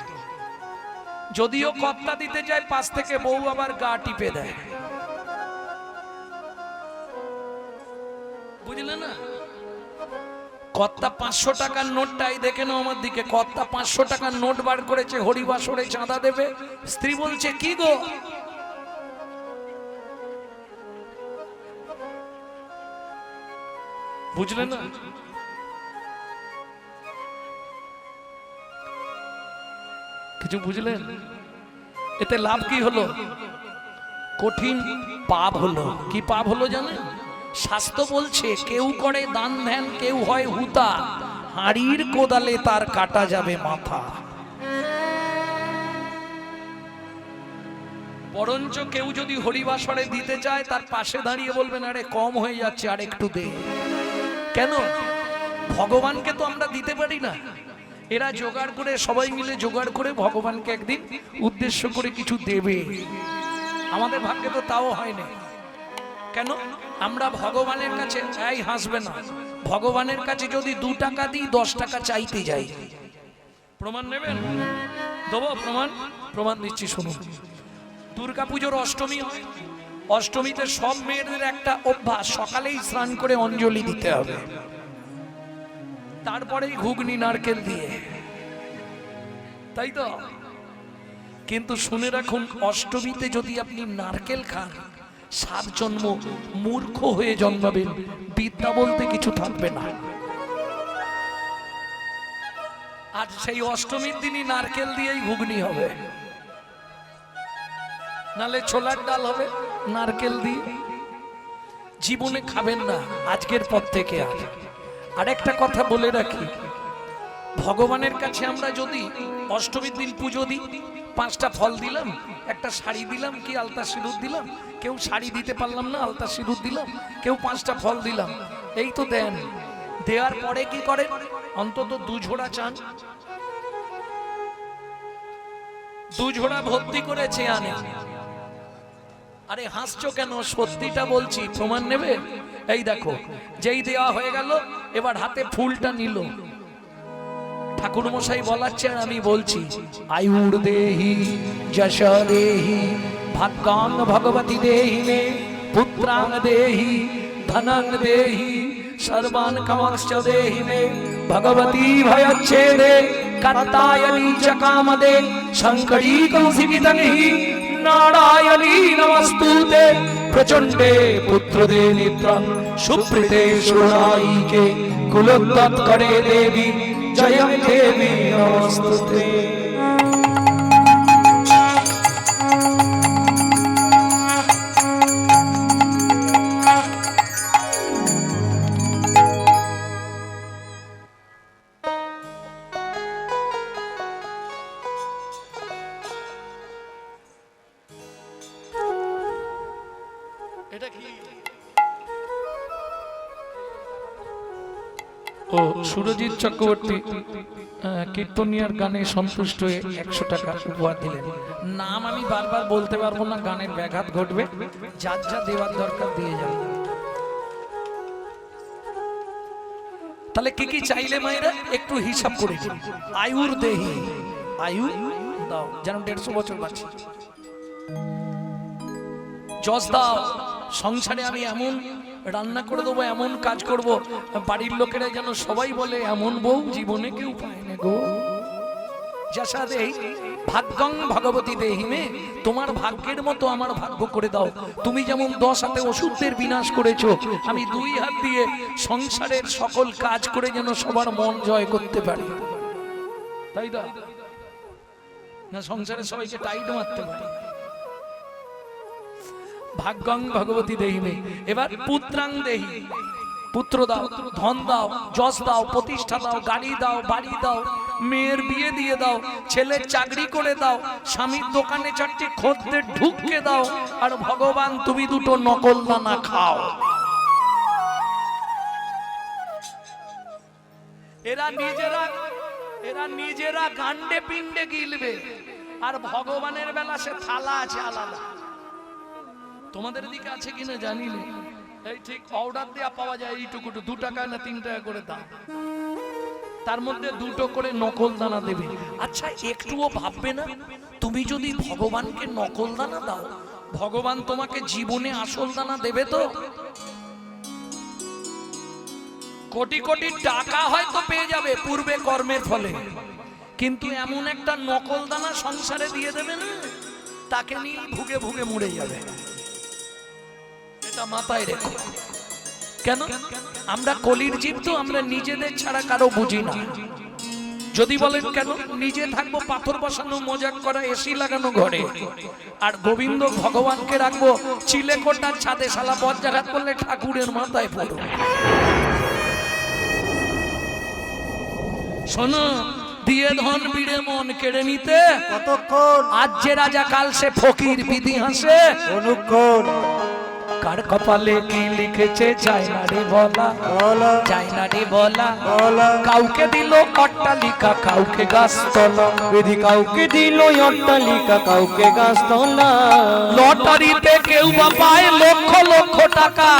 যদিও কর্তা দিতে যায়, পাশ থেকে বউ আবার গা টিপে দেয়, বুঝলে না? কর্তা 500 টাকার নোটটাই দেখে নাও আমার দিকে, কর্তা 500 টাকার নোট বার করেছে, হরিবাসরে চাঁদা দেবে, স্ত্রী বলছে কি গো, বুঝলে না? কিছু বুঝলেন? এতে লাভ কি হলো? কঠিন পাপ হলো। কি পাপ হলো জানেন? শাস্ত্র বলছে কেউ করে দান ধ্যান, কেউ হয় হুতা, হাড়ির কোদালে তার কাটা যাবে মাথা। বরঞ্চ কেউ যদি হরিবাসরে দিতে চায়, তার পাশে দাঁড়িয়ে বলবেন আরে কম হয়ে যাচ্ছে, আর একটু দে। কেন? ভগবানকে তো আমরা দিতে পারি না, এরা জোগাড় করে, সবাই মিলে জোগাড় করে ভগবানকে একদিন উদ্দেশ্য করে কিছু দেবে। আমাদের ভাগ্যে তো তাও হয় না। কেন? আমরা ভগবানের কাছে চাই, হাসবে না, ভগবানের কাছে যদি 2 টাকা দিই 10 টাকা চাইতে যাই। প্রমাণ নেবেন? দেবো প্রমাণ, প্রমাণ দিচ্ছি শুনুন। দুর্গাপুজোর অষ্টমী হয়, অষ্টমীতে সব মেয়েদের একটা অভ্যাস, সকালেই স্নান করে অঞ্জলি দিতে হবে, তারপরেই ঘুগনি নারকেল দিয়ে, তাই তো? কিন্তু শুনে রাখুন, অষ্টমীতে যদি আপনি নারকেল খান, 7 জন্ম মূর্খ হয়ে জন্মাবেন, বিদ্যা বলতে কিছু থাকবে না। আর সেই অষ্টমীর দিনই নারকেল দিয়েই ঘুগনি হবে, নালে ছোলার ডাল হবে, নারকেল দিয়ে জীবনে খাবেন না আজকের পর থেকে। আরেকটা কথা বলে রাখি, ভগবানের কাছে আমরা যদি অষ্টমীর দিন পুজো দিই, 5টা ফল দিলাম, একটা শাড়ি দিলাম কি আলতা সিঁদুর দিলাম, কেউ শাড়ি দিতে পারলাম না আলতা সিঁদুর দিলাম, কেউ 5টা ফল দিলাম, এই তো দেন। দেওয়ার পরে কি করেন? অন্তত 2 ঝোড়া চান, 2 ঝোড়া ভর্তি করে চেয়ে আনে। আরে হাসছো কেন? সত্যিটা বলছি, প্রমাণ নেবে? এই দেখো, যেই দেওয়া হয়ে গেল, এবার হাতে ফুলটা নিল, ঠাকুর মশাই বলাচ্ছে আর আমি বলছি, আয়ুর দেহি যশ দেহি ভাগ্যাং ভগবতী দেহি মে পুত্রাং দেহি ধনং দেহি সর্বান কামাংশ্চ দেহি মে ভগবতী ভয়চ্ছেদে কাত্তায়নী চ কামদে শঙ্করী কৌশিকিতনিহি নারায়ণী নমস্তুতে প্রচণ্ডে পুত্রদে নিত্যং সুপ্রীতে সুরাইকে কুলোদ্যত করে দেবী জয়ং দেবী নমস্তুতে। এটা কি? ও সুরজিৎ চক্রবর্তী কীর্তনিয়ার গানে সন্তুষ্ট হয়ে 100 টাকা উপহার দিলেন। নাম আমি বারবার বলতে পারবো না, গানের ব্যাঘাত ঘটবে, যার যা দেওয়ার দরকার দিয়ে যাবে। তাহলে কি কি চাইলে মায়েরা একটু হিসাব করে দিন। আয়ুর দেহি, আয়ু দাও যেন 150 বছর বাঁচি। যশ দাও, সংসারে আমি এমন রান্না করে দেবো, এমন কাজ করব, বাড়ির লোকেরা যেন সবাই বলে এমন বউ জীবনে কেউ পায় না গো। যশা দেহি ভাগ্যং ভগবতী দেহি মে, তোমার ভাগ্যের মতো আমার ভাগ্য করে দাও। তুমি যেমন 10 হাতে অসুরদের বিনাশ করেছো, আমি 2 হাত দিয়ে সংসারের সকল কাজ করে যেন সবার মন জয় করতে পারি, তাই তো না? সংসারের সবাইকে টাইট মারতে পারি। ভাগ্যং ভগবতী দেহি মে। এবার পুত্রাং দেহি, পুত্র দাও, ধন দাও, যশ দাও, প্রতিষ্ঠা দাও, গাড়ি দাও, বাড়ি দাও, মেয়ের বিয়ে দিয়ে দাও, ছেলের চাকরি করে দাও, স্বামীর দোকানে 4টি খদ্দের ঢুককে দাও, আর ভগবান তুমি 2টো নকল দানা খাও। এরা নিজেরা গান্ডে পিণ্ডে গিলবে, আর ভগবানের বেলা সে থালা আছে আলাদা। তোমাদের দিকে আছে কিনা জানি না, এই ঠিক অর্ডার দেয়া পাওয়া যায় এইটুকু, 2 টাকা না 3 টাকা করে দাম, তার মধ্যে 2টো করে নকল দানা দেবে। আচ্ছা একটুও ভাববে না, তুমি যদি ভগবানকে নকল দানা দাও, ভগবান তোমাকে জীবনে আসল দানা দেবে তো? কোটি কোটি টাকা হয়তো পেয়ে যাবে পূর্বে কর্মের ফলে, কিন্তু এমন একটা নকল দানা সংসারে দিয়ে দেবে না, তাকে নিয়ে ভুগে ভুগে মরে যাবে। এটা মাথায় রেখো। কেন? আমরা কলির জীব তো, আমরা নিজেদের ছাড়া কারো বুঝি না। যদি বলেন কেন, নিজে থাকবো পাথর বসানো, মজাক করা, এসি লাগানো ঘরে, আর গোবিন্দ ভগবানকে রাখবো চিলেকোটার ছাদে, শালা বজ্জাঘাত করলে ঠাকুরের মাথায় পড়ো। শোনো, দিয়ে ধন বিড়ে মন কেড়ে নিতে কতক্ষণ? আজ যে রাজা কাল সে ফকির, বিধি হাসে অনুক্ষণ। কার কপালে কি লিখেছে যায় না রে বলা, বলা যায় না রে বলা। বলা কাউকে দিল অট্টালিকা, কাউকে গাছতলা, বিধি কাউকে দিল অট্টালিকা, কাউকে গাছতলা। লটারিতে কেউ বা পায় লক্ষ লক্ষ টাকা,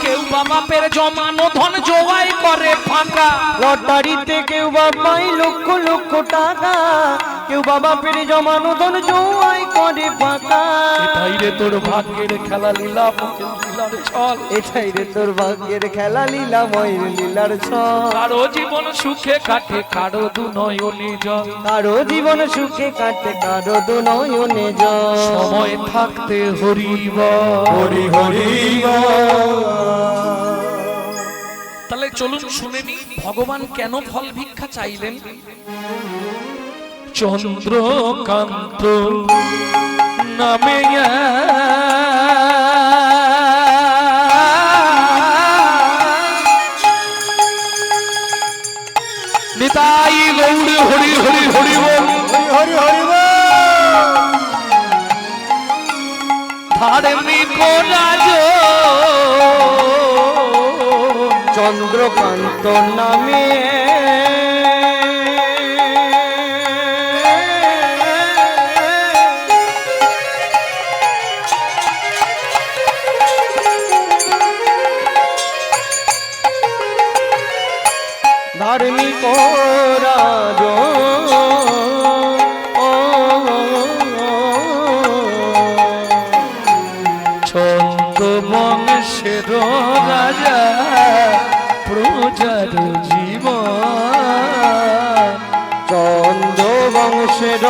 কেউ বা বাপের জমানো ধন জোয়াই করে ফাঁকা। লটারিতে কেউ বা পায় লক্ষ লক্ষ টাকা, কেউ বা বাপের জমানো ধন জোয়াই করে ফাঁকা। এটাই রে তোর ভাগ্যের খেলা, লীলা লীলার ছল। এটাই রে তোর ভাগ্যের খেলা, লীলা ময়ের লীলার ছল। কারো জীবন সুখে কাটে, কারো দু নয়নে জল। কারো জীবন সুখে কাটে, কারো দু নয়নে জল। সময় থাকতে হরি বল। হরি হরি বল। তাহলে চলুন শুনে নি ভগবান কেন ফল ভিক্ষা চাইলেন। চন্দ্রকান্ত নামে নিতাই গৌর হরি হরি হরি বল। হরি হরি বল। ধার্মিক রাজ চন্দ্রকান্ত নামে ধার্মিক রাজ চন্দ্র বংশের রাজা প্রজার জীবন। চন্দ্র বংশের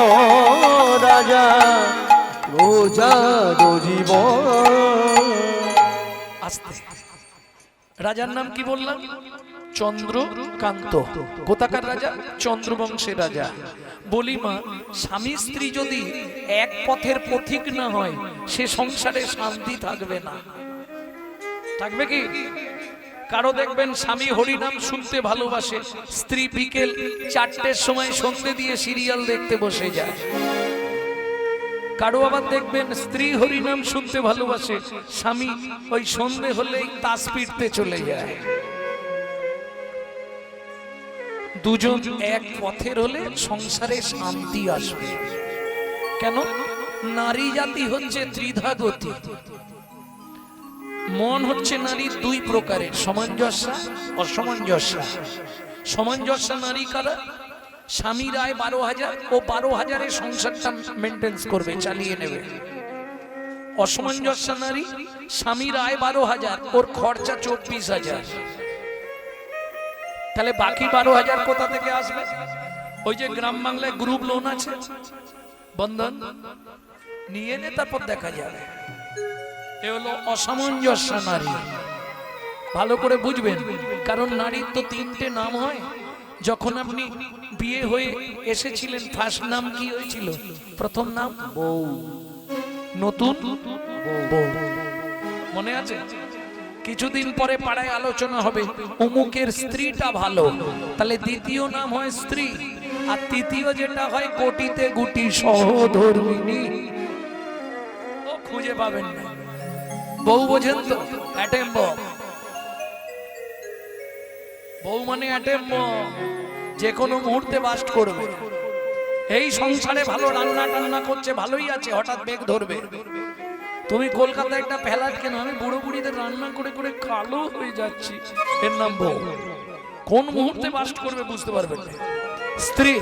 রাজা প্রজার জীবন। আস্তে, রাজার নাম কি বললাম? চন্দ্রকান্ত। কোথাকার রাজা? চন্দ্রবংশের রাজা। বলি মা, স্বামী স্ত্রী যদি এক পথের পথিক না হয় সে সংসারে শান্তি থাকবে না। থাকবে কি? কারো দেখবেন স্বামী হরিনাম শুনতে ভালোবাসে, স্ত্রী বিকেল 4টের সময় সন্ধে দিয়ে সিরিয়াল দেখতে বসে যায়। কারো আবার দেখবেন স্ত্রী হরিনাম শুনতে ভালোবাসে, স্বামী ওই সন্ধে হলেই তাস পিটতে চলে যায়। দুজন এক পথের হলে সংসারে শান্তি আসবে। কেন? নারী জাতি হচ্ছে ত্রিধাগতি। মন হচ্ছে নারীর দুই প্রকারের, সামঞ্জস্যা, অসামঞ্জস্যা। সামঞ্জস্যা নারী কারা? স্বামীর আয় 12,000, ও 12,000-এ সংসারটা মেনটেন্স করবে, চালিয়ে নেবে। অসামঞ্জস্যা নারী, স্বামীর আয় 12,000, ওর খরচা 24,000। তাহলে বাকি 12,000 কোথা থেকে আসবে? ওই যে গ্রাম বাংলায় গ্রুপ লোন আছে, বন্ধন, নিয়ে নে, তারপর দেখা যাবে। এ হলো অসামঞ্জস্য নারী। ভালো করে বুঝবেন, কারণ নারীর তো 3টে নাম হয়। যখন আপনি বিয়ে হয়ে এসেছিলেন, ফার্স্ট নাম কি হয়েছিল? প্রথম নাম বউ। নতুন বউ, মনে আছে? কিছুদিন পরে পাড়ায় আলোচনা হবে, অমুকের স্ত্রীটা ভালো, তাহলে দ্বিতীয় নাম হয় স্ত্রী, আর তৃতীয় যেটা হয় কোটিতে গুটি সহধর্মিনী। ও খুঁজে পাবেন না। বউ বোঝেন তো? Atom bomb. বউ মানে অ্যাটেম বম, যে কোনো মুহূর্তে বাস্ট করবে। এই সংসারে ভালো রান্না টান্না করছে, ভালোই আছে, হঠাৎ বেগ ধরবে। তুমি কলকাতায় একটা ফ্ল্যাট কেন? আমি বুড়ো বুড়িদের রান্না করে করে কালো হয়ে যাচ্ছি। এর নাম বউ। কোন মুহূর্তে বাস্ট করবে বুঝতে পারবেন না। স্ত্রী,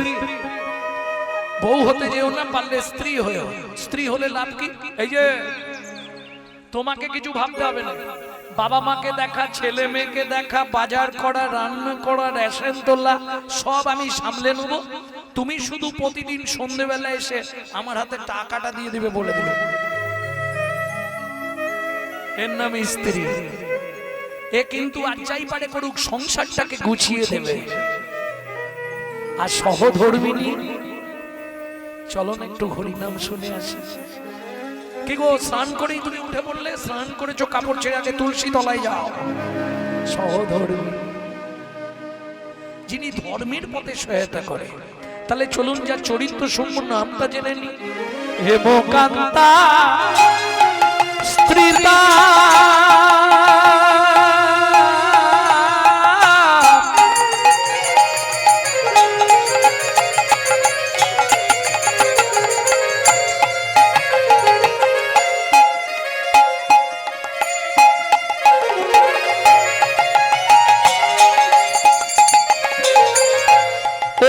বউ হতে যেও না, পারলে স্ত্রী হয়ে। স্ত্রী হলে লাভ কি? এই যে তোমাকে কিছু ভাবতে হবে না, বাবা মাকে দেখা, ছেলে মেয়েকে দেখা, বাজার করা, রান্না করা, রেশন তোলা সব আমি সামলে নেব। তুমি শুধু প্রতিদিন সন্ধ্যেবেলা এসে আমার হাতে টাকাটা দিয়ে দিবে, বলে দিবে। এর নাম স্ত্রী। এ কিন্তু আর যাই পারে করুক, সংসারটাকে গুছিয়ে দেবে। আর সহধর্মিনী, চলো না একটু হরিনাম শুনে আসি। কি গো, স্নান করেই তুমি উঠে পড়লে? স্নান করেছো, কাপড় ছেড়ে আগে তুলসী তলায় যাও। সহধর্মী, যিনি ধর্মের পথে সহায়তা করে। তাহলে চলুন যা চরিত্র সম্পূর্ণ নামটা জেনে নি। হেমকান্তা স্ত্রীতা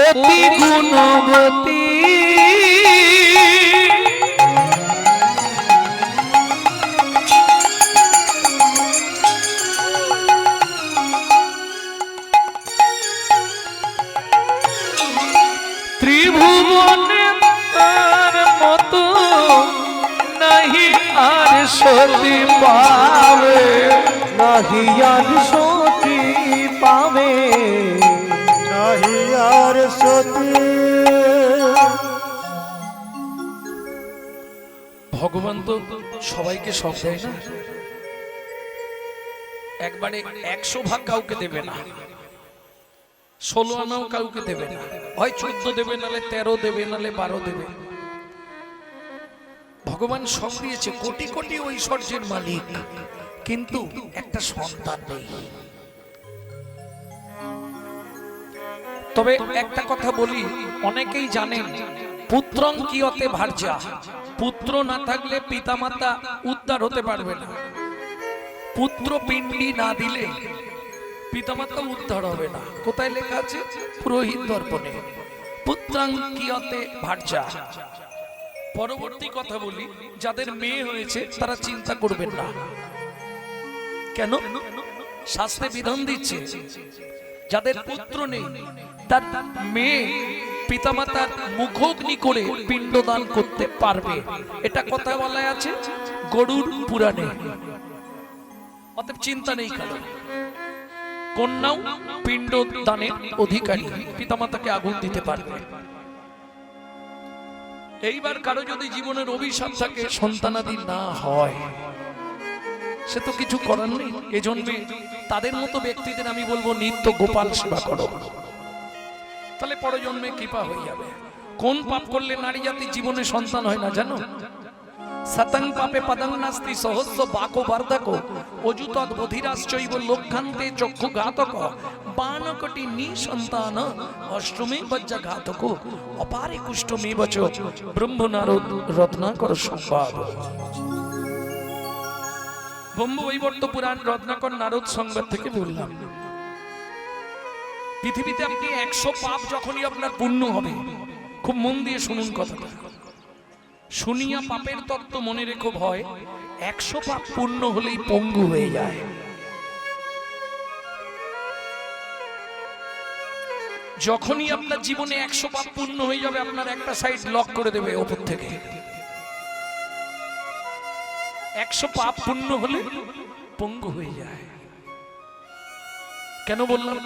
অতি গুণবতী, ত্রিভুবনে তার মতো নাহি আর সতী পাবে, নাহি আর সতী পাবে, নাহি আর সতী। ভগবান তো সবাইকে সব দেয় না, একবারে 100 ভাগ কাউকে দেবে না। 16 আনাও কাউকে দেবে না, হয় 14 দেবে, নালে 13 দেবে, নালে 12 দেবে। ভগবান সব দিয়েছে, কোটি কোটি ঐশ্বর্যের মালিক, কিন্তু একটা সন্তান নেই। তবে একটা কথা বলি, অনেকেই জানেন পুত্রং কিয়তে ভার্যা, পুত্র না থাকলে পিতামাতা উদ্ধার হতে পারবে না। পুত্র পিণ্ডি না দিলে পিতামাতা উদ্ধার হবে না। কোথায় লেখা আছে? পুরোহিত দর্পণে, পুত্রং কিয়তে ভার্যা। পরবর্তী কথা বলি, যাদের মেয়ে হয়েছে তারা চিন্তা করবেন না। কেন? শাস্ত্রে বিধান দিচ্ছে যাদের পুত্র নেই তার মেয়ে পিতামাতার মুখগ্নি করে পিণ্ডদান করতে পারবে। এটা কথা বলা আছে গরুড় পুরাণে। অতএব চিন্তা নেই কারণ। কন্যাও পিণ্ডদানের অধিকারী, পিতামাতাকে আগুন দিতে পারবে। এইবার কারো যদি জীবনের অভিশাপ থাকে, সন্তানাদি না হয়, সে তো কিছু করার নেই। এজন্যে তাদের মতো ব্যক্তিদের আমি বলবো নিত্য গোপাল সেবা করো, তাহলে পরজন্মে কৃপা হয়ে যাবে। কোন পাপ করলে নারী জাতির জীবনে সন্তান হয় না জানো? সতং পাপে পদং নাস্তি সহস্র বাকো বার্ধকো অযুতদ বধিরাশ্চৈব লক্ষান্তে চক্ষু ঘাতক বানকটি নিসন্তান অষ্টমে বজ্জা ঘাতক অপারে কুষ্ঠমে বচ ব্রহ্ম নারদ রত্নাকর সংবাদ। ব্রহ্মবৈবর্ত পুরাণ রত্নাকর নারদ সংবাদ থেকে বললাম। পৃথিবীতে আপনি 100 পাপ যখনই আপনার পূর্ণ হবে, খুব মন দিয়ে শুনুন কথাটা, শুনিয়া পাপের তত্ত্ব মনে রেখো ভয়, 100 পাপ পূর্ণ হলেই পঙ্গু হয়ে যায়। যখনই আপনার জীবনে 100 পাপ পূর্ণ হয়ে যাবে, আপনার একটা সাইড লক করে দেবে ওপর থেকে। 100 পাপ পূর্ণ হলে পঙ্গু হয়ে যায়। কেন বললাম?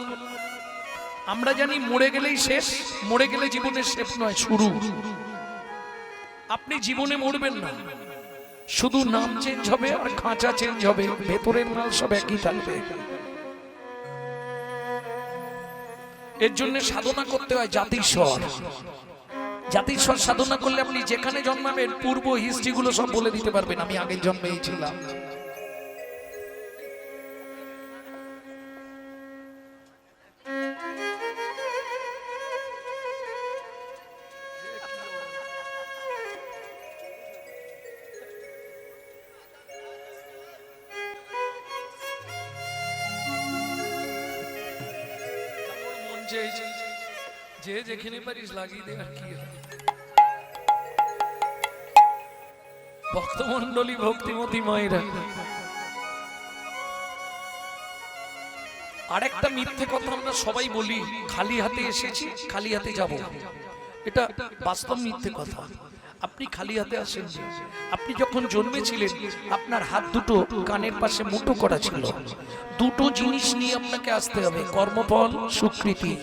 আমরা জানি মরে গেলেই শেষ, মরে গেলে জীবনের শেষ নয়, শুরু। আপনি জীবনে মরবেন না, শুধু নাম চেঞ্জ হবে আর খাঁচা চেঞ্জ হবে, ভেতরের মাল সব একই থাকবে। এর জন্য সাধনা করতে হয় জাতিস্বর। জাতিস্বর সাধনা করলে আপনি যেখানে জন্মাবেন পূর্ব হিস্ট্রি গুলো সব বলে দিতে পারবেন, আমি আগের জন্মেই ছিলাম। যে যেখানে পারিস লাগিয়ে দে, আর কি ভক্তমন্ডলী ভক্তিমতী মায়েরা। আরেকটা মিথ্যে কথা আমরা সবাই বলি, খালি হাতে এসেছি খালি হাতে যাব, এটা বাস্তব মিথ্যে কথা। আপনি খালি হাতে আসেন। আপনি যখন জন্মেছিলেন আপনার হাত দুটো কানের পাশে মুঠো করা ছিল। দুটো জিনিস নিয়ে আপনাকে আসতে হবে, কর্মফল স্বীকৃতি।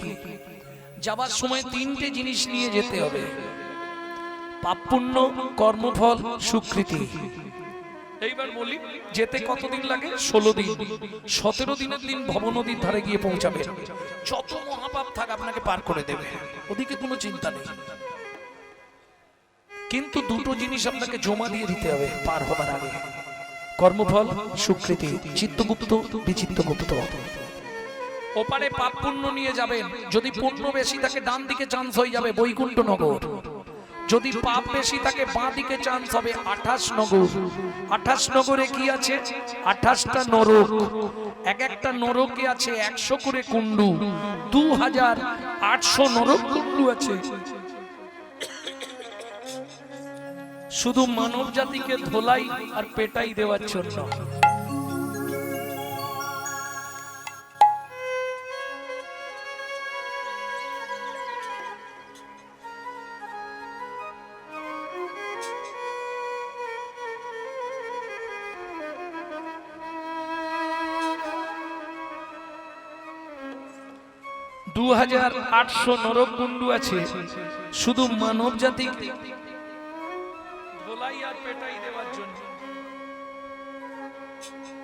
যাবার সময় 3টে জিনিস নিয়ে যেতে হবে, পাপ পুণ্য, কর্মফল, স্বীকৃতি। এইবার বলি, যেতে কতদিন লাগে? 16 দিন। 17 দিনের দিন ভবনদীর ধারে গিয়ে পৌঁছাবে। যত মহাপাপ থাক আপনাকে পার করে দেবে, ওদিকে কোনো চিন্তা নেই। কিন্তু দুটো জিনিস আপনাকে জমা দিয়ে দিতে হবে পার হবার আগে, কর্মফল স্বীকৃতি। চিত্তগুপ্ত বিচিত্তগুপ্ত। ওপারে পাপ পুণ্য নিয়ে যাবেন, যদি পুণ্য বেশি থাকে ডান দিকে চান্স হয়ে যাবে বৈকুণ্ঠ নগর, যদি পাপ বেশি থাকে বাঁ দিকে চান্স হবে 28 নগর। 28 নগরে কি আছে? 28টা নরক। এক একটা নরকে আছে 100 করে কুণ্ডু, 2800 নরক কুণ্ডু আছে। শুধু মানব জাতিকে ধোলাই আর পেটাই দেওয়ার জন্য। দু 2800 নরককুণ্ডু আছে, শুধু মানব জাতিকে ধোলাই আর পেটাই দেওয়ার জন্য।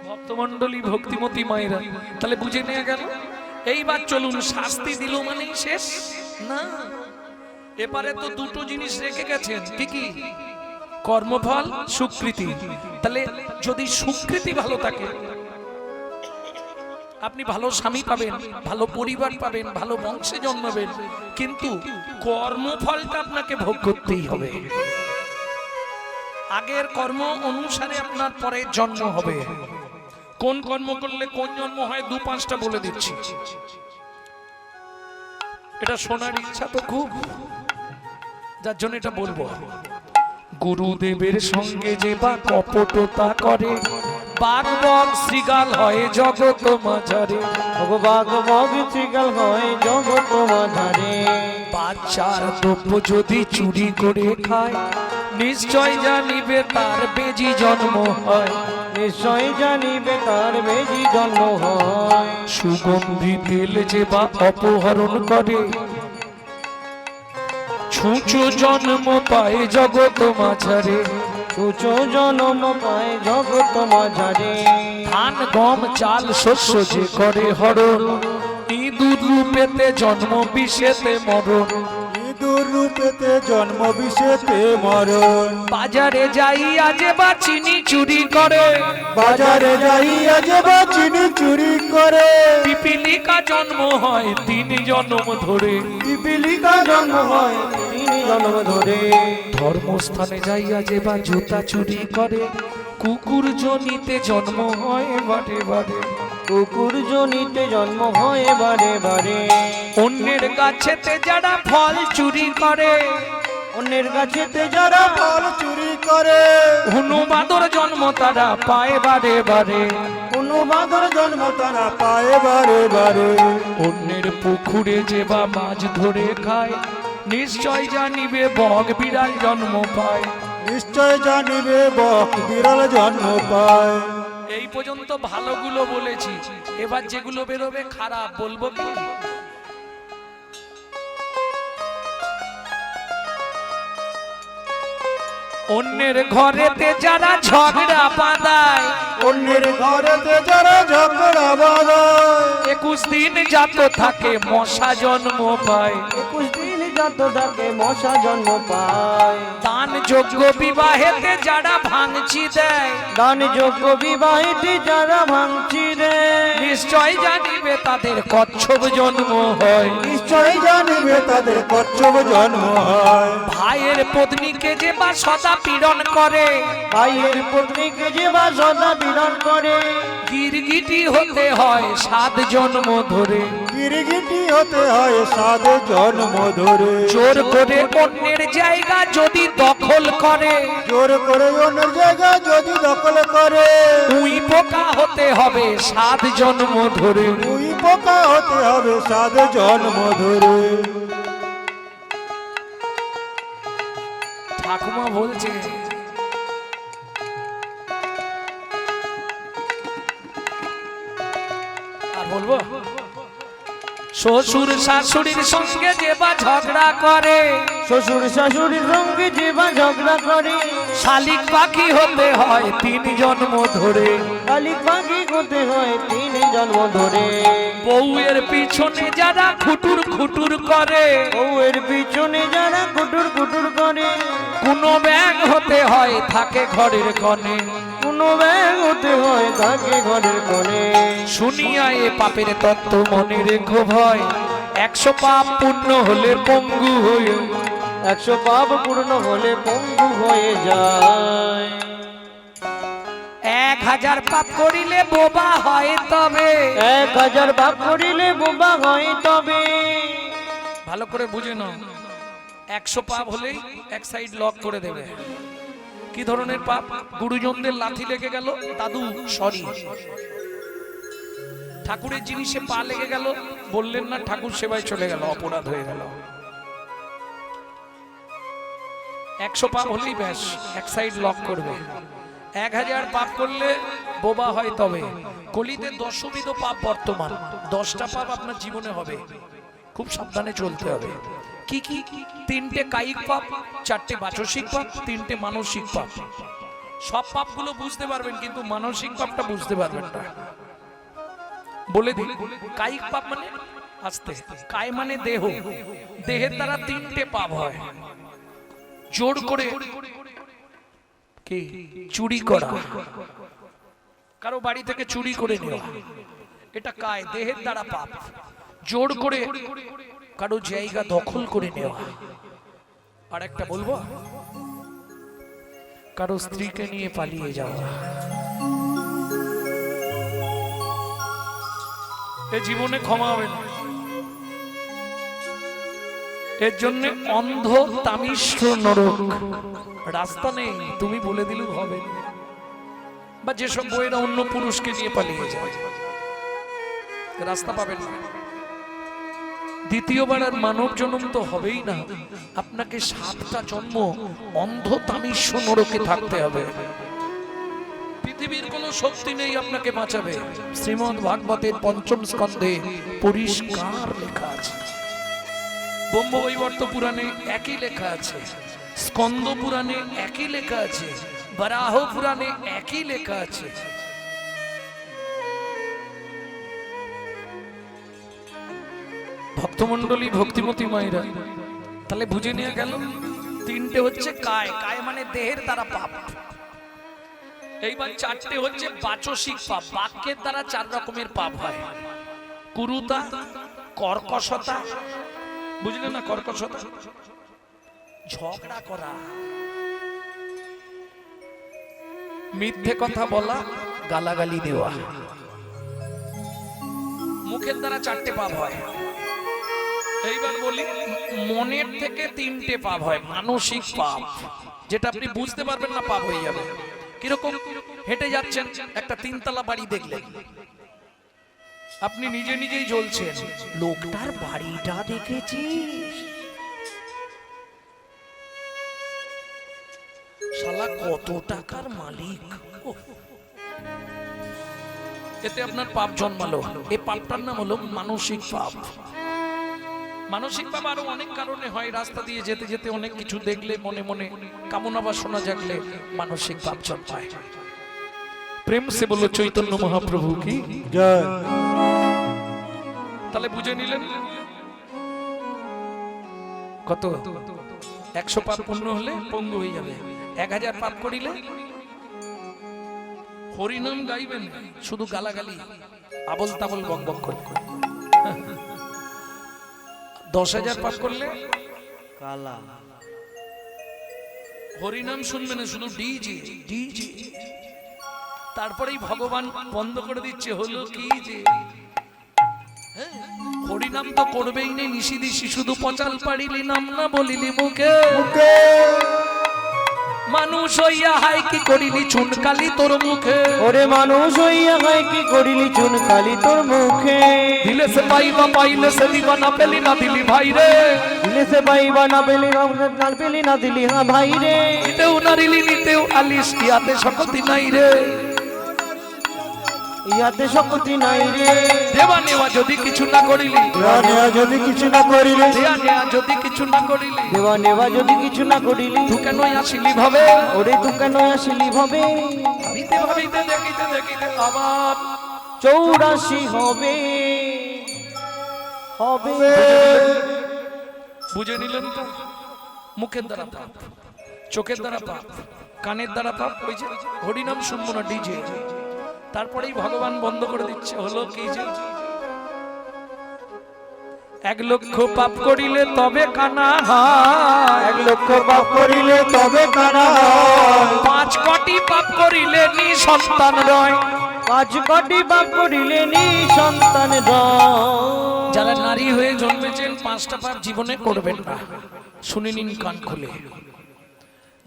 ভক্তমন্ডলী ভক্তিমতী মায়েরা, তাহলে বুঝে নেওয়া গেল এইবার চলুন, শাস্তি দিল মানেই শেষ না, এবারে তো দুটো জিনিস রেখে গেছেন। কি কি? কর্মফল, সুকৃতি। তাহলে যদি সুকৃতি ভালো থাকে, আপনি ভালো স্বামী পাবেন, ভালো পরিবার পাবেন, ভালো বংশে জন্মাবেন, কিন্তু কর্মফলটা আপনাকে ভোগ করতেই হবে। আগের কর্ম অনুসারে আপনার পরে জন্ম হবে। কোন কর্ম করলে কোন জন্ম হয় 2-5টা বলে দিচ্ছি। এটা শোনার ইচ্ছা তো খুব, যার জন্য এটা বলবো। গুরুদেবের সঙ্গে যে বা কপটতা করে, বাঘ বক শৃগাল হয় জগৎ মাঝারে। বাঘ বগ শৃগাল হয় জগৎ মাঝারে। বাচ্চার দ্রব্য যদি চুরি করে খায়, নিশ্চয় জানিবে তার বেজি জন্ম হয়। নিশ্চয় জানিবে তার বেজি জন্ম হয়। সুগন্ধি তেল যে বা অপহরণ করে, ছুঁচো জন্ম পায় জগৎ মাঝারে। ছুঁচো জন্ম পায় জগৎ মাঝারে। ধান গম চাল শস্য যে করে হরণ, ইঁদুর রূপেতে জন্ম বিষেতে মরণ। ইঁদুর রূপেতে জন্ম বিষেতে মরণ। বাজারে যাইয়া যে বা চিনি চুরি করে, বাজারে যাইয়া যে বা চিনি চুরি করে। পিপিলিকা জন্ম হয় 3 জন্ম ধরে। পিপিলিকা জন্ম হয় 3 জন্ম ধরে। ধর্মস্থানে যাইয়া যে বা জুতা চুরি করে, কুকুর জনিতে জন্ম হয় বারে বারে। কুকুর জনিতে জন্ম হয় বারে বারে। অন্যের গাছেতে যারা ফল চুরি করে, অন্যের গাছেতে যারা ফল চুরি করে। হনুমাদর জন্ম তারা পায় বারে বারে। কোনো বাঁদর জন্ম তারা পায় বারে বারে। অন্যের পুকুরে যে বা মাছ ধরে খায়, নিশ্চয় জানিবে বক বিড়াল জন্ম পায়। নিশ্চয় জানিবে বক বিড়াল জন্ম পায়। এই পর্যন্ত ভালোগুলো বলেছি, এবার যেগুলো বেরোবে খারাপ বলবো কি? অন্যের ঘরেতে যারা ঝগড়া বাঁধায়, অন্যের ঘরেতে যারা ঝগড়া বাঁধায়। 21 দিন যাত থাকে মশা জন্ম পায়। 21 দিন যত থাকে মশা জন্ম পায়। দান যোগ্য বিবাহেতে যারা ভাঙচি দেয়, দান যোগ্য বিবাহিতে যারা ভাঙচি রে। নিশ্চয় জানিবে তাদের কচ্ছপ জন্ম হয়। নিশ্চয় জানিবে তাদের কচ্ছপ জন্ম হয়। ভাইয়ের পত্নীকে যে বা সদা পীড়ন করে, ভাইয়ের পত্নীকে যে বা সদা পীড়ন করে। গিরগিটি হতে হয় 7 জন্ম ধরে। গিরগিটি হতে হয় 7 জন্ম ধরে। জোর করে অন্যের জায়গা যদি দখল করে, জোর করে অন্য জায়গা যদি দখল করে। উই পোকা হতে হবে 7 জন্ম ধরে। উই পোকা হতে হবে 7 জন্ম ধরে। ঠাকুমা বলছে, আর বলবো? শ্বশুর শাশুড়ির সঙ্গে যে বা ঝগড়া করে, শ্বশুর শাশুড়ির সঙ্গে যে বা ঝগড়া করে। শালিক পাখি হতে হয় 3 জন্ম ধরে। শালিক পাখি হতে হয় 3 জন্ম ধরে। বউয়ের পিছনে যারা খুটুর খুটুর করে, বউয়ের পিছনে যারা কুটুর কুটুর করে। কোনো ব্যাগ হতে হয় থাকে ঘরের কোণে। কোনো ব্যাগ হতে হয় থাকে ঘরের কোণে। শুনিয়া এ পাপের তত্ত্ব মনে রেখো ভয়, 100 পাপ পূর্ণ হলে পঙ্গু হয়ে। 100 পাপ পূর্ণ হলে পঙ্গু হয়ে যায়। 1000 পাপ করিলে বোবা হয় তবে। 1000 পাপ করিলে বোবা হয় তবে। ভালো করে বুঝে নাও, 100 পাপ হলেই এক সাইড লক করে দেবে। কি ধরনের পাপ? গুরুজনদের লাথি লেগে গেল, দাদু সরি। ঠাকুরের জিনিসে পা লেগে গেল, বললেন না, ঠাকুর সেবায় চলে গেল, অপরাধ হয়ে গেল। 100 পাপ হলেই ব্যাস এক সাইড লক করবে। 1000 পাপ করলে বোবা হয় তবে। কলিতে 10বিধ পাপ বর্তমান, 10টা পাপ আপনার জীবনে হবে, খুব সাবধানে চলতে হবে। কি কি? 3টে কায়িক পাপ, 4টে বাচসিক পাপ, 3টে মানসিক পাপ। সব পাপগুলো বুঝতে পারবেন, কিন্তু মানসিক পাপটা বুঝতে পারবেন না। বলে দিই, কায়িক পাপ মানে আস্তে, কায় মানে দেহ, দেহের দ্বারা তিনটে পাপ হয়। জোর করে কি চুরি করা, কারো বাড়ি থেকে চুরি করে নেওয়া, এটা কায়, দেহের দ্বারা পাপ। জোর করে কারো জায়গা দখল করে নেওয়া। আর একটা বলবো, কারো স্ত্রীকে নিয়ে পালিয়ে যাওয়া। এ জীবনে ক্ষমা হবে না। এর জন্য অন্ধ তামিশ্র নরক, রাস্তা নেই, তুমি বলে দিলেও হবে। বা যেসব বইয়েরা অন্য পুরুষকে নিয়ে পালিয়ে যায়, রাস্তা পাবেন না। দ্বিতীয়বার আর মানব জন্ম তো হবেই না, আপনাকে 7টা জন্ম অন্ধ তামিশ্র নরকে থাকতে হবে। পৃথিবীর কোনো শক্তি নেই আপনাকে বাঁচাবে। শ্রীমদ্ ভাগবতের 5ম স্কন্ধে পরিষ্কার লেখা আছে, ব্রহ্মবৈবর্ত পুরাণে একই লেখা আছে, স্কন্দ পুরাণে একই লেখা আছে, বরাহ পুরাণে একই লেখা আছে। ভক্তমণ্ডলী, ভক্তিমতী মায়েরা, তাহলে বুঝে নিয়ে গেল তিনটে হচ্ছে কায়, কায় মানে দেহের দ্বারা পাপ। এইবার 4টে হচ্ছে বাচসিক পাপ, বাক্যের দ্বারা 4 রকমের পাপ হয়। কুরুতা, কর্কশতা, বুঝলেন না? কর্কশতা ঝগড়া করা, মিথ্যে কথা বলা, গালাগালি দেওয়া। মুখের দ্বারা 4টে পাপ হয়। এইবার বলি, মনের থেকে 3টে পাপ হয়, মানসিক পাপ, যেটা আপনি বুঝতে পারবেন না, পাপ হয়ে যাবে। কিরকম? হেঁটে যাচ্ছেন, একটা 3তলা বাড়ি দেখলেন, আপনি নিজে নিজেই জ্বলছেন, লোকটার বাড়িটা দেখেছিস, শালা কত টাকার মালিক। এতে আপনার পাপ জন্মালো। এই পাপটার নাম হলো মানসিক পাপ। মানসিক পাপ আরো অনেক কারণে হয়। রাস্তা দিয়ে যেতে যেতে অনেক কিছু দেখলে, মনে মনে কামনা বাসনা জাগলে মানসিক পাপ জন্মায়। প্রেম সে বলো চৈতন্য মহাপ্রভু কি জয়। তাহলে বুঝে নিলেন কত? 100 পাপ পূর্ণ হলে পঙ্গু হয়ে যাবে। 1000 পাপ করিলে হরিনাম গাইবেন, শুধু গালাগালি, আবল তাবল বক বক করে। 10,000 পাপ করলে কালা হরিনাম শুনবেন, শুধু ডিজে ডিজে। তারপরেই ভগবান বন্ধ করে দিচ্ছে, হলো কি যে হরিনাম তো করবেই নেই, নিশিদিশি শুধু পচাল পাড়িলি, নাম না বলিলি মুখে। মানুষ হইয়া হাই কি করিলি চুনকালি তোর মুখে। ওরে মানুষ হইয়া হয় কি করিলি চুনকালি তোর মুখে। দিলে সে পাইবা, পাইলে সে দিবা, না পেলি না দিলি ভাই রে। দিলে সে পাইবা, না পেলি না পেলি না দিলি হ্যাঁ ভাই রে। নিতেও নারিলি নিতেও আলিস, ইয়াতে শক্তি নাই রে, ইয়াতে শক্তি নাই রে। দেবা নেওয়া যদি কিছু না করিলি, দেওয়া নেওয়া যদি কিছু না করিলে, দেয়া নেওয়া যদি কিছু না করিলি, দেওয়া নেওয়া যদি কিছু না করিলি, তুই কেন আসিলি ভাবে। ওরে তুই কেন আসিলি ভাবে। ভাবিতে ভাবিতে দেখিতে দেখিতে আবার 84 হবে হবে। বুঝে নিলেন তো? মুখের দ্বারা পাপ, চোখের দ্বারা পাপ, কানের দ্বারা পাপ। ওই যে হরিনাম শুনবো না, ডিজে। তারপরেই ভগবান বন্ধ করে দিচ্ছে, হলো কি যে 1 লক্ষ পাপ করিলে তবে কানা হয়। 1 লক্ষ পাপ করিলে তবে কানা হয়। 5 কোটি পাপ করিলে নিঃসন্তান রয়। 5 কোটি পাপ করিলে নিঃসন্তান রয়। যারা নারী হয়ে জন্মেছেন 5টা পাপ জীবনে করবেন না, শুনে নিন কান খুলে।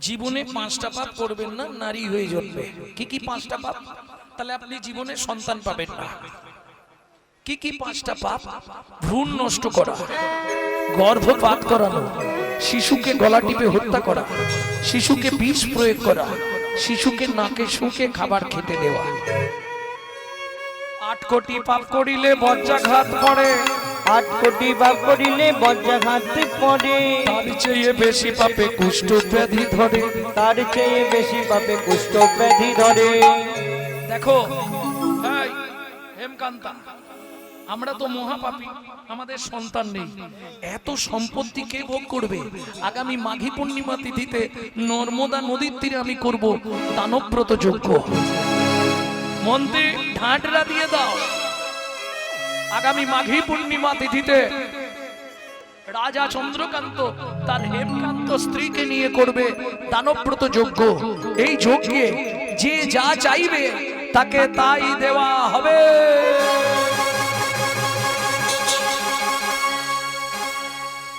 জীবনে 5টা পাপ করবেন না, নারী হয়ে জন্মে। কি কি 5টা পাপ? তাহলে আপনি জীবনে সন্তান পাবেন না। কি কি 5টা পাপ? ভ্রূণ নষ্ট করা, গর্ভপাত করানো, শিশুকে গলা টিপে হত্যা করা, শিশুকে বিষ প্রয়োগ করা, শিশুকে নাকে শুকে খাবার খেতে দেওয়া। 8 কোটি পাপ করিলে বজ্রাঘাত পড়ে। 8 কোটি পাপ করিলে বজ্রাঘাত পড়ে। তার চেয়ে বেশি পাপে কুষ্ঠ ব্যাধি ধরে। তার চেয়ে বেশি পাপে কুষ্ঠ ব্যাধি ধরে। দেখো এই হেমকান্তা, আমরা তো মহাপাপী, আমাদের সন্তান নেই, এত সম্পত্তি কে ভোগ করবে? আগামী মাঘী পূর্ণিমা তিথিতে নর্মদা নদীর তীরে আমি করব দানব্রত যজ্ঞ। মন্ত্রী ঢাঁটরা দিয়ে দাও, আগামী মাঘী পূর্ণিমা তিথিতে রাজা চন্দ্রকান্ত তার হেমকান্ত স্ত্রীকে নিয়ে করবে দানব্রত যজ্ঞ। এই যজ্ঞে যে যা চাইবে তাকে তাই দেওয়া হবে।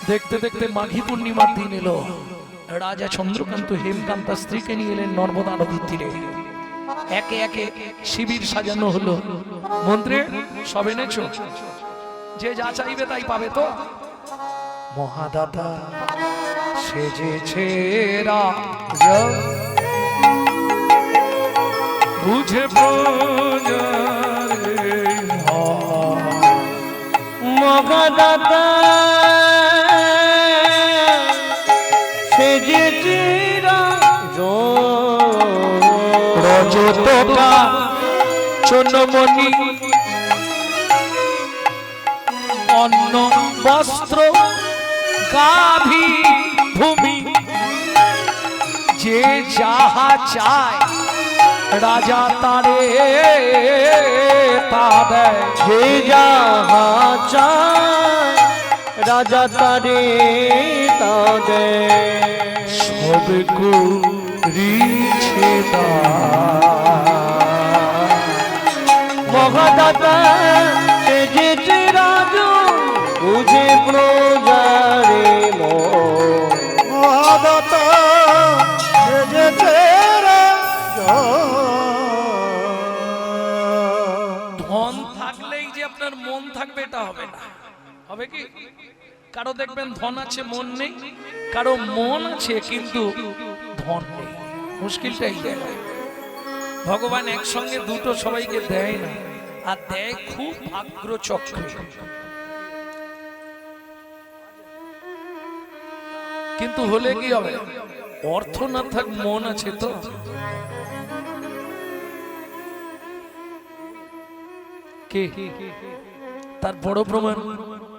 দেখতে দেখতে মাঘী পূর্ণিমার দিন এলো। রাজা চন্দ্রকান্ত হেমকান্তা স্ত্রীকে নিয়ে এলেন নর্মদা নদীর তীরে। একে একে শিবির সাজানো হলো। মন্ত্রী সব এনেছো? যে যা চাইবে তাই পাবে তো? মহাদাতা সেজেছে রাজা, বুঝে প্রজারে মহাদাতা সেজেছে রাজা, রজতকা চন্নমণি অন্ন বস্ত্র গাভী ভূমি, যে যাহা চায় রাজা তারে তা দেয়। যে যাহা চায় রাজা তারে তা দেয়। সব করিছে মহাদাতা সেজেছে রাজা, বুঝে প্রজারে মহাদাতা সেজেছে রাজা। ধন থাকলেই যে আপনার মন থাকবে এটা হবে না। হবে কি? কারো দেখবেন ধন আছে মন নেই, কারো মন আছে কিন্তু ধন নেই। মুশকিলটাই দেয়। ভগবান একসঙ্গে দুটো সবাইকে দেয় না, আর দেয় খুব ভাগ্য চক্রে। কিন্তু হলে কি হবে? অর্থ না থাক মন আছে তো। কে তার বড় প্রমাণ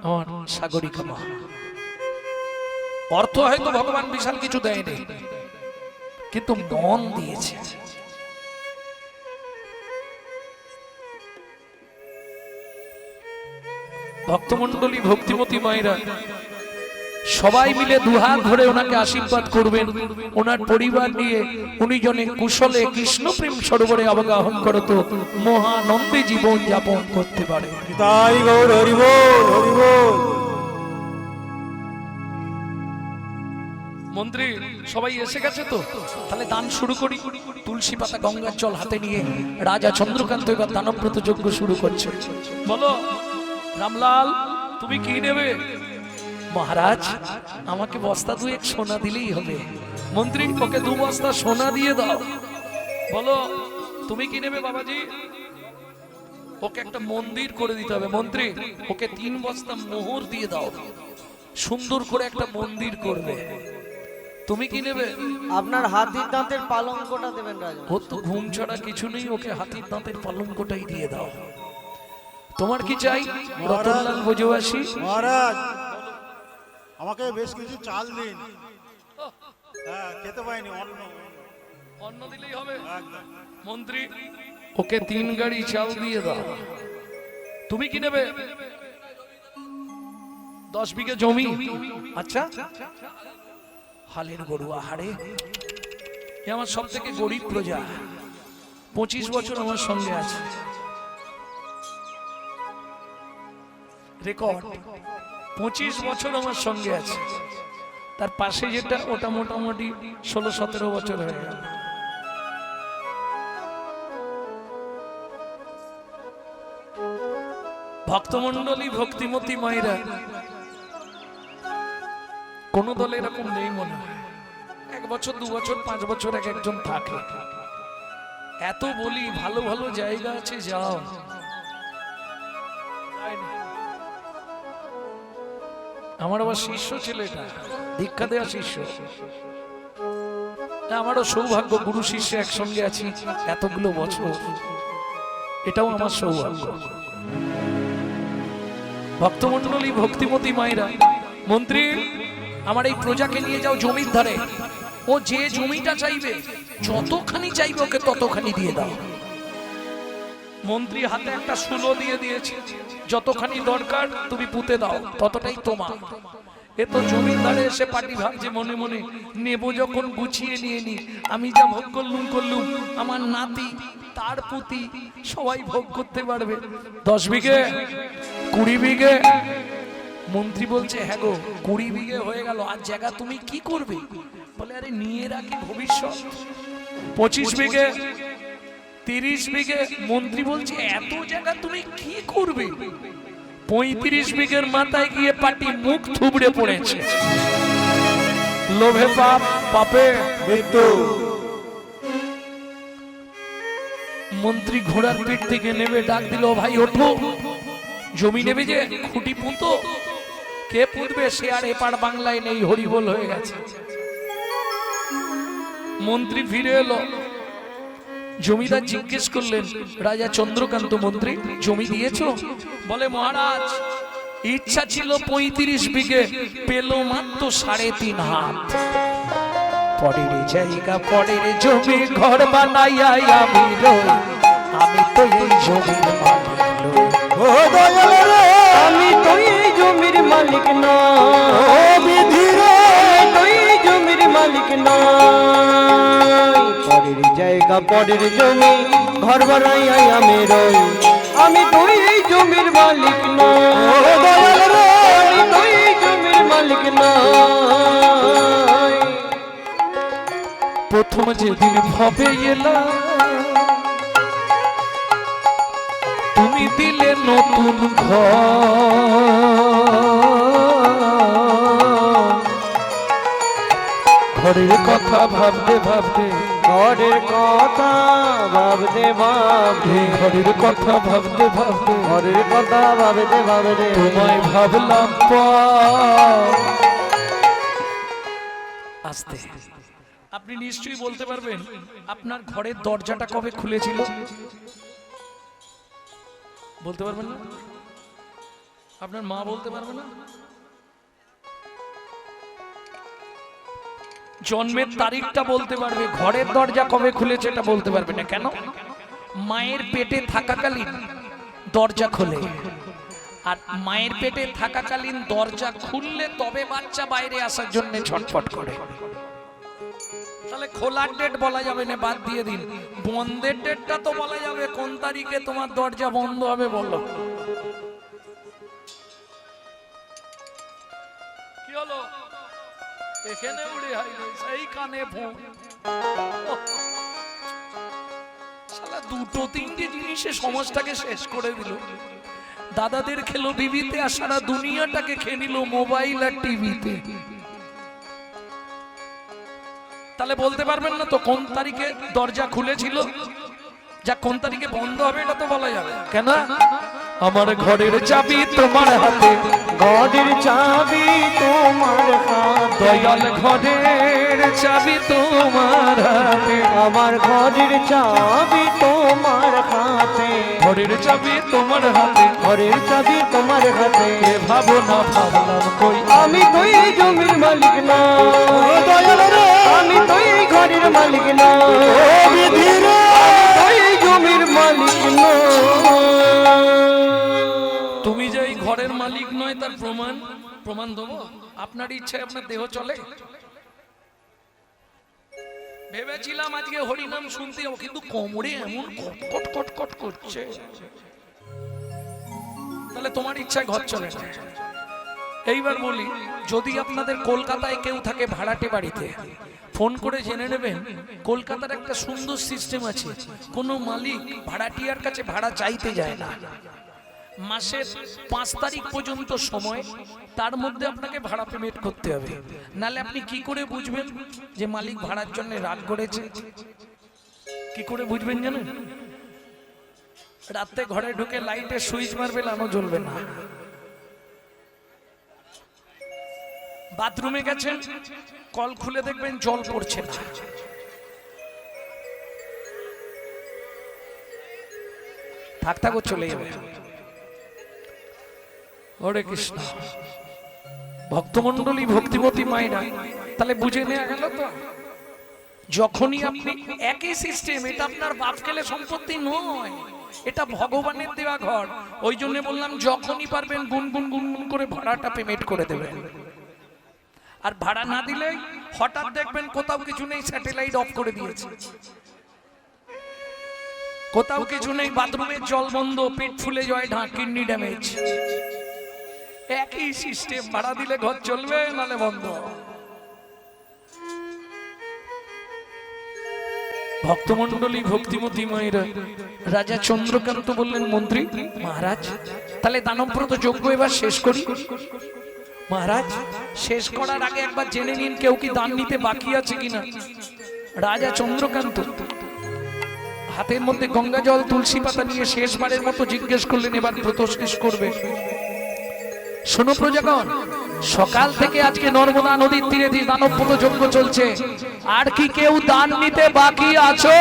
আমার সাগরিকা মা। অর্থ হয়তো ভগবান বিশাল কিছু দেয়নি, কিন্তু মন দিয়েছে। ভক্তমণ্ডলী ভক্তিমতী মায়েরা সবাই মিলে দুহাত ধরে ওনাকে আশীর্বাদ করবেন। ওনার পরিবার নিয়ে উনি জনে কুশলে কৃষ্ণ প্রেম সরোবরে অবগাহন করত, মহানন্দে জীবন যাপন করতে পারে। তাই গৌর হরি বল, হরি বল। মন্ত্রী সবাই এসে গেছে তো, তাহলে দান শুরু করি। তুলসী পাতা গঙ্গার জল হাতে নিয়ে রাজা চন্দ্রকান্ত এবার দানব্রত যজ্ঞ শুরু করছে। বলো রামলাল, তুমি কি নেবে? মহারাজ আমাকে বস্তা দুয়েক সোনা দিলেই হবে। মন্ত্রী ওকে 2 বস্তা সোনা দিয়ে দাও। বলো তুমি কি নেবে বাবাজি? ওকে একটা মন্দির করে দিতে হবে। মন্ত্রী ওকে 3 বস্তা মোহর দিয়ে দাও, সুন্দর করে একটা মন্দির করবে। তুমি কি নেবে? আপনার হাতির দাঁতের পালঙ্কটা দেবেন রাজা। ও তো ঘুম ছাড়া কিছু নেই, ওকে হাতির দাঁতের পালঙ্কটাই দিয়ে দাও। তোমার কি চাই রতনলাল বোঝবাসী? মহারাজ আমাকে বেশ কিছু চাল দিন। হ্যাঁ, খেতে পাইনি, অন্ন দিলেই হবে। একদম। মন্ত্রী ওকে 3 গাড়ি চাল দিয়ে দাও। তুমি কি নেবে? 10 বিঘে জমি। আচ্ছা, হালের গরু আহারে, এ আমার সব থেকে গরিব প্রজা। 25 বছর আমার সঙ্গে আছে, রেকর্ড 25 বছর আমার সঙ্গে আছে। তার পাশে যেটা ওটা মোটামুটি 16-17 বছর হয়ে গেল। ভক্তমণ্ডলী ভক্তিমতী মায়েরা কোন দলে এরকম নেই মনে হয়। 1 বছর 2 বছর 5 বছর এক একজন থাকে। এত বলি ভালো ভালো জায়গা আছে, যাও। আমার আবার শিষ্য ছেলেটা, দীক্ষা দেওয়া শিষ্য। আমারও সৌভাগ্য, গুরু শিষ্য একসঙ্গে আছি এতগুলো বছর, এটাও আমার সৌভাগ্য। ভক্তমণ্ডলী, ভক্তিমতী মায়েরা, মন্ত্রী আমার এই প্রজাকে নিয়ে যাও জমির ধারে, ও যে জমিটা চাইবে, যতখানি চাইবে ওকে ততখানি দিয়ে দাও। মন্ত্রী হাতে একটা শুলো দিয়ে দিয়েছে, যতখানি দরকার তুমি পুঁতে দাও, ততটাই তোমার। এ তো জমিদারে এসে পাটি ভাবছে মনে মনে, নেবো যখন গুছিয়ে নিয়ে নি, আমি যা ভোগ করলুম আমার নাতি তার পুতি সবাই ভোগ করতে পারবে। 10 বিঘে 20 বিঘে। মন্ত্রী বলছে হ্যাঁ গো 20 বিঘে হয়ে গেল, আর জায়গা তুমি কি করবে? বলে আরে নিয়ে রাখি ভবিষ্যৎ। 25 বিঘে 30 বিঘে। মন্ত্রী বলছে এত জায়গা তুমি কি করবে? 35 বিঘের মাথায় গিয়ে পাটি মুখ থুবড়ে পড়েছে। লোভে পাপ, পাপে মৃত্যু। মন্ত্রী ঘোড়ার পিঠ থেকে নেমে ডাক দিল, ভাই ওঠো, জমি নেবে যে, খুঁটি পুঁতো। কে পুঁতবে? সে আর এপার বাংলায় নেই, হরিবোল হয়ে গেছে। মন্ত্রী ফিরে এলো। জমিদার জিজ্ঞেস করলেন, রাজা চন্দ্রকান্ত মন্ত্রী জমি দিয়েছো? বলে মহারাজ ইচ্ছা ছিল 35 বিঘে, পেল মাত্র 3.5 হাত। পরের জায়গা পরের জমি ঘর বানাইয়া আমি রই, আমি তো এই জমির মালিক নই। ও দয়াল রে, আমি তো এই জমির মালিক না, ও বিধি রে, তো এই জমির মালিক না। পরের জায়গা পরের জমি ঘর বানাইয়া আমি রই, আমি তো এই জমির মালিক না। ও দয়াল রে, আমি তো এই জমির মালিক না। প্রথম যেদিন ভবে এলাম, তুমি দিলে নতুন ঘরের কথা ভাবতে ভাবতে, ঘরের কথা ভাবতে ভাবতে, ঘরের কথা ভাবতে ভাবতে, ঘরের কথা ভাবতে ভাবতে তোমায় ভাবলাম আস্তে। আপনি নিশ্চয়ই বলতে পারবেন আপনার ঘরের দরজাটা কবে খুলেছিল? বলতে পারবেন না? আপনার মা বলতে পারবে না? জন্মের তারিখটা বলতে পারবে, ঘরের দরজা কবে খুলেছে এটা বলতে পারবে না। কেন? মায়ের পেটে থাকাকালীন দরজা খোলে, আর মায়ের পেটে থাকাকালীন দরজা খুললে তবে বাচ্চা বাইরে আসার জন্য ছটফট করে। তাহলে খোলার ডেট বলা যাবে না, বাদ দিয়ে দিন। বন্ধের ডেটটা তো বলা যাবে, কোন তারিখে তোমার দরজা বন্ধ হবে বলো। কি হলো? এখানে উড়ে হাইলে সেই কানে ফোন। শালা দুটো তিনটে জিনিসে সমাজটাকে শেষ করে দিল। দাদাদের খেলো বিবিতে, আর সারা দুনিয়াটাকে খেয়ে নিল মোবাইল আর টিভিতে। তাহলে বলতে পারবেন না তো কোন তারিখে দরজা খুলেছিল? যা কোন তারিখে বন্ধ হবে এটা তো বলা যাবে। কেন? আমার ঘরের চাবি তোমার হাতে, ঘরের চাবি তোমার হাতে, দয়াল ঘরের চাবি তোমার হাতে, আমার ঘরের চাবি তোমার হাতে, ঘরের চাবি তোমার হাতে, ঘরের চাবি তোমার হাতে। এ ভাবো না ভাবলাম কই, আমি তো এই জমির মালিক না, ও দয়াল রে, আমি তো এই ঘরের মালিক না, ও বিধি রে, আমি তো এই জমির মালিক না। তুমি যে এই ঘরের মালিক নয় তার প্রমাণ দেবো। আপনার ইচ্ছায় আপনার দেহ চলে? ভেবেছিলাম আজকে হরিনাম শুনতে যাবো, কিন্তু কোমরে এমন কটকট কটকট করছে, তাহলে তোমার ইচ্ছায় ঘর চলে না। এইবার বলি, যদি আপনাদের কলকাতায় কেউ থাকে ভাড়াটে বাড়িতে, ফোন করে জেনে নেবেন কলকাতার একটা সুন্দর সিস্টেম আছে, কোনো মালিক ভাড়াটিয়ার কাছে ভাড়া চাইতে যায় না। মাসের 5 তারিখ পর্যন্ত সময়, তার মধ্যে আপনাকে ভাড়া পেমেন্ট করতে হবে, নালে আপনি কি করে বুঝবেন যে মালিক ভাড়ার জন্য রাগ করেছে? কি করে বুঝবেন জানেন? রাতে ঘরে ঢুকে লাইটের সুইচ মারবে, আলো জ্বলবে না। বাথরুমে গেছেন, কল খুলে দেখবেন জল পড়ছে না। থাক চলে যাবে। হরে কৃষ্ণ। ভক্তমণ্ডলী, ভক্তিমতী মায়েরা, তাহলে বুঝে নেওয়া গেল তো, যখনই আপনি একই সিস্টেম, এটা আপনার বাপ খেলে সম্পত্তি নয়, এটা ভগবানের দেওয়া ঘর। ওই জন্য বললাম যখনই পারবেন গুনগুন গুনগুন করে ভাড়াটা পেমেন্ট করে দেবেন। আর ভাড়া না দিলে হঠাৎ দেখবেন কোথাও কিছু নেই, স্যাটেলাইট অফ করে দিয়েছে, কোথাও কিছু নেই, বাথরুমের জল বন্ধ, পেট ফুলে যায়, কিডনি ড্যামেজ। একই সিস্টেম, ভাড়া দিলে ঘর চলবে, নালে বন্ধ। ভক্তমণ্ডলী, ভক্তিমতী মায়েরা, রাজা চন্দ্রকান্ত বললেন, মন্ত্রী মহারাজ, তাহলে দানবব্রত যজ্ঞ এবার শেষ করি। মহারাজ, শেষ করার আগে একবার জেনে নিন কেউ কি দান নিতে বাকি আছে কিনা। রাজা চন্দ্রকান্ত হাতের মধ্যে গঙ্গা জল, তুলসী পাতা নিয়ে শেষবারের মতো জিজ্ঞেস করলেন, এবার ব্রত শেষ করবে। শোনো প্রজাগণ, সকাল থেকে আজকে নর্মদা নদীর তীরে দানবব্রত যজ্ঞ চলছে, আর কি কেউ দান নিতে বাকি আছো?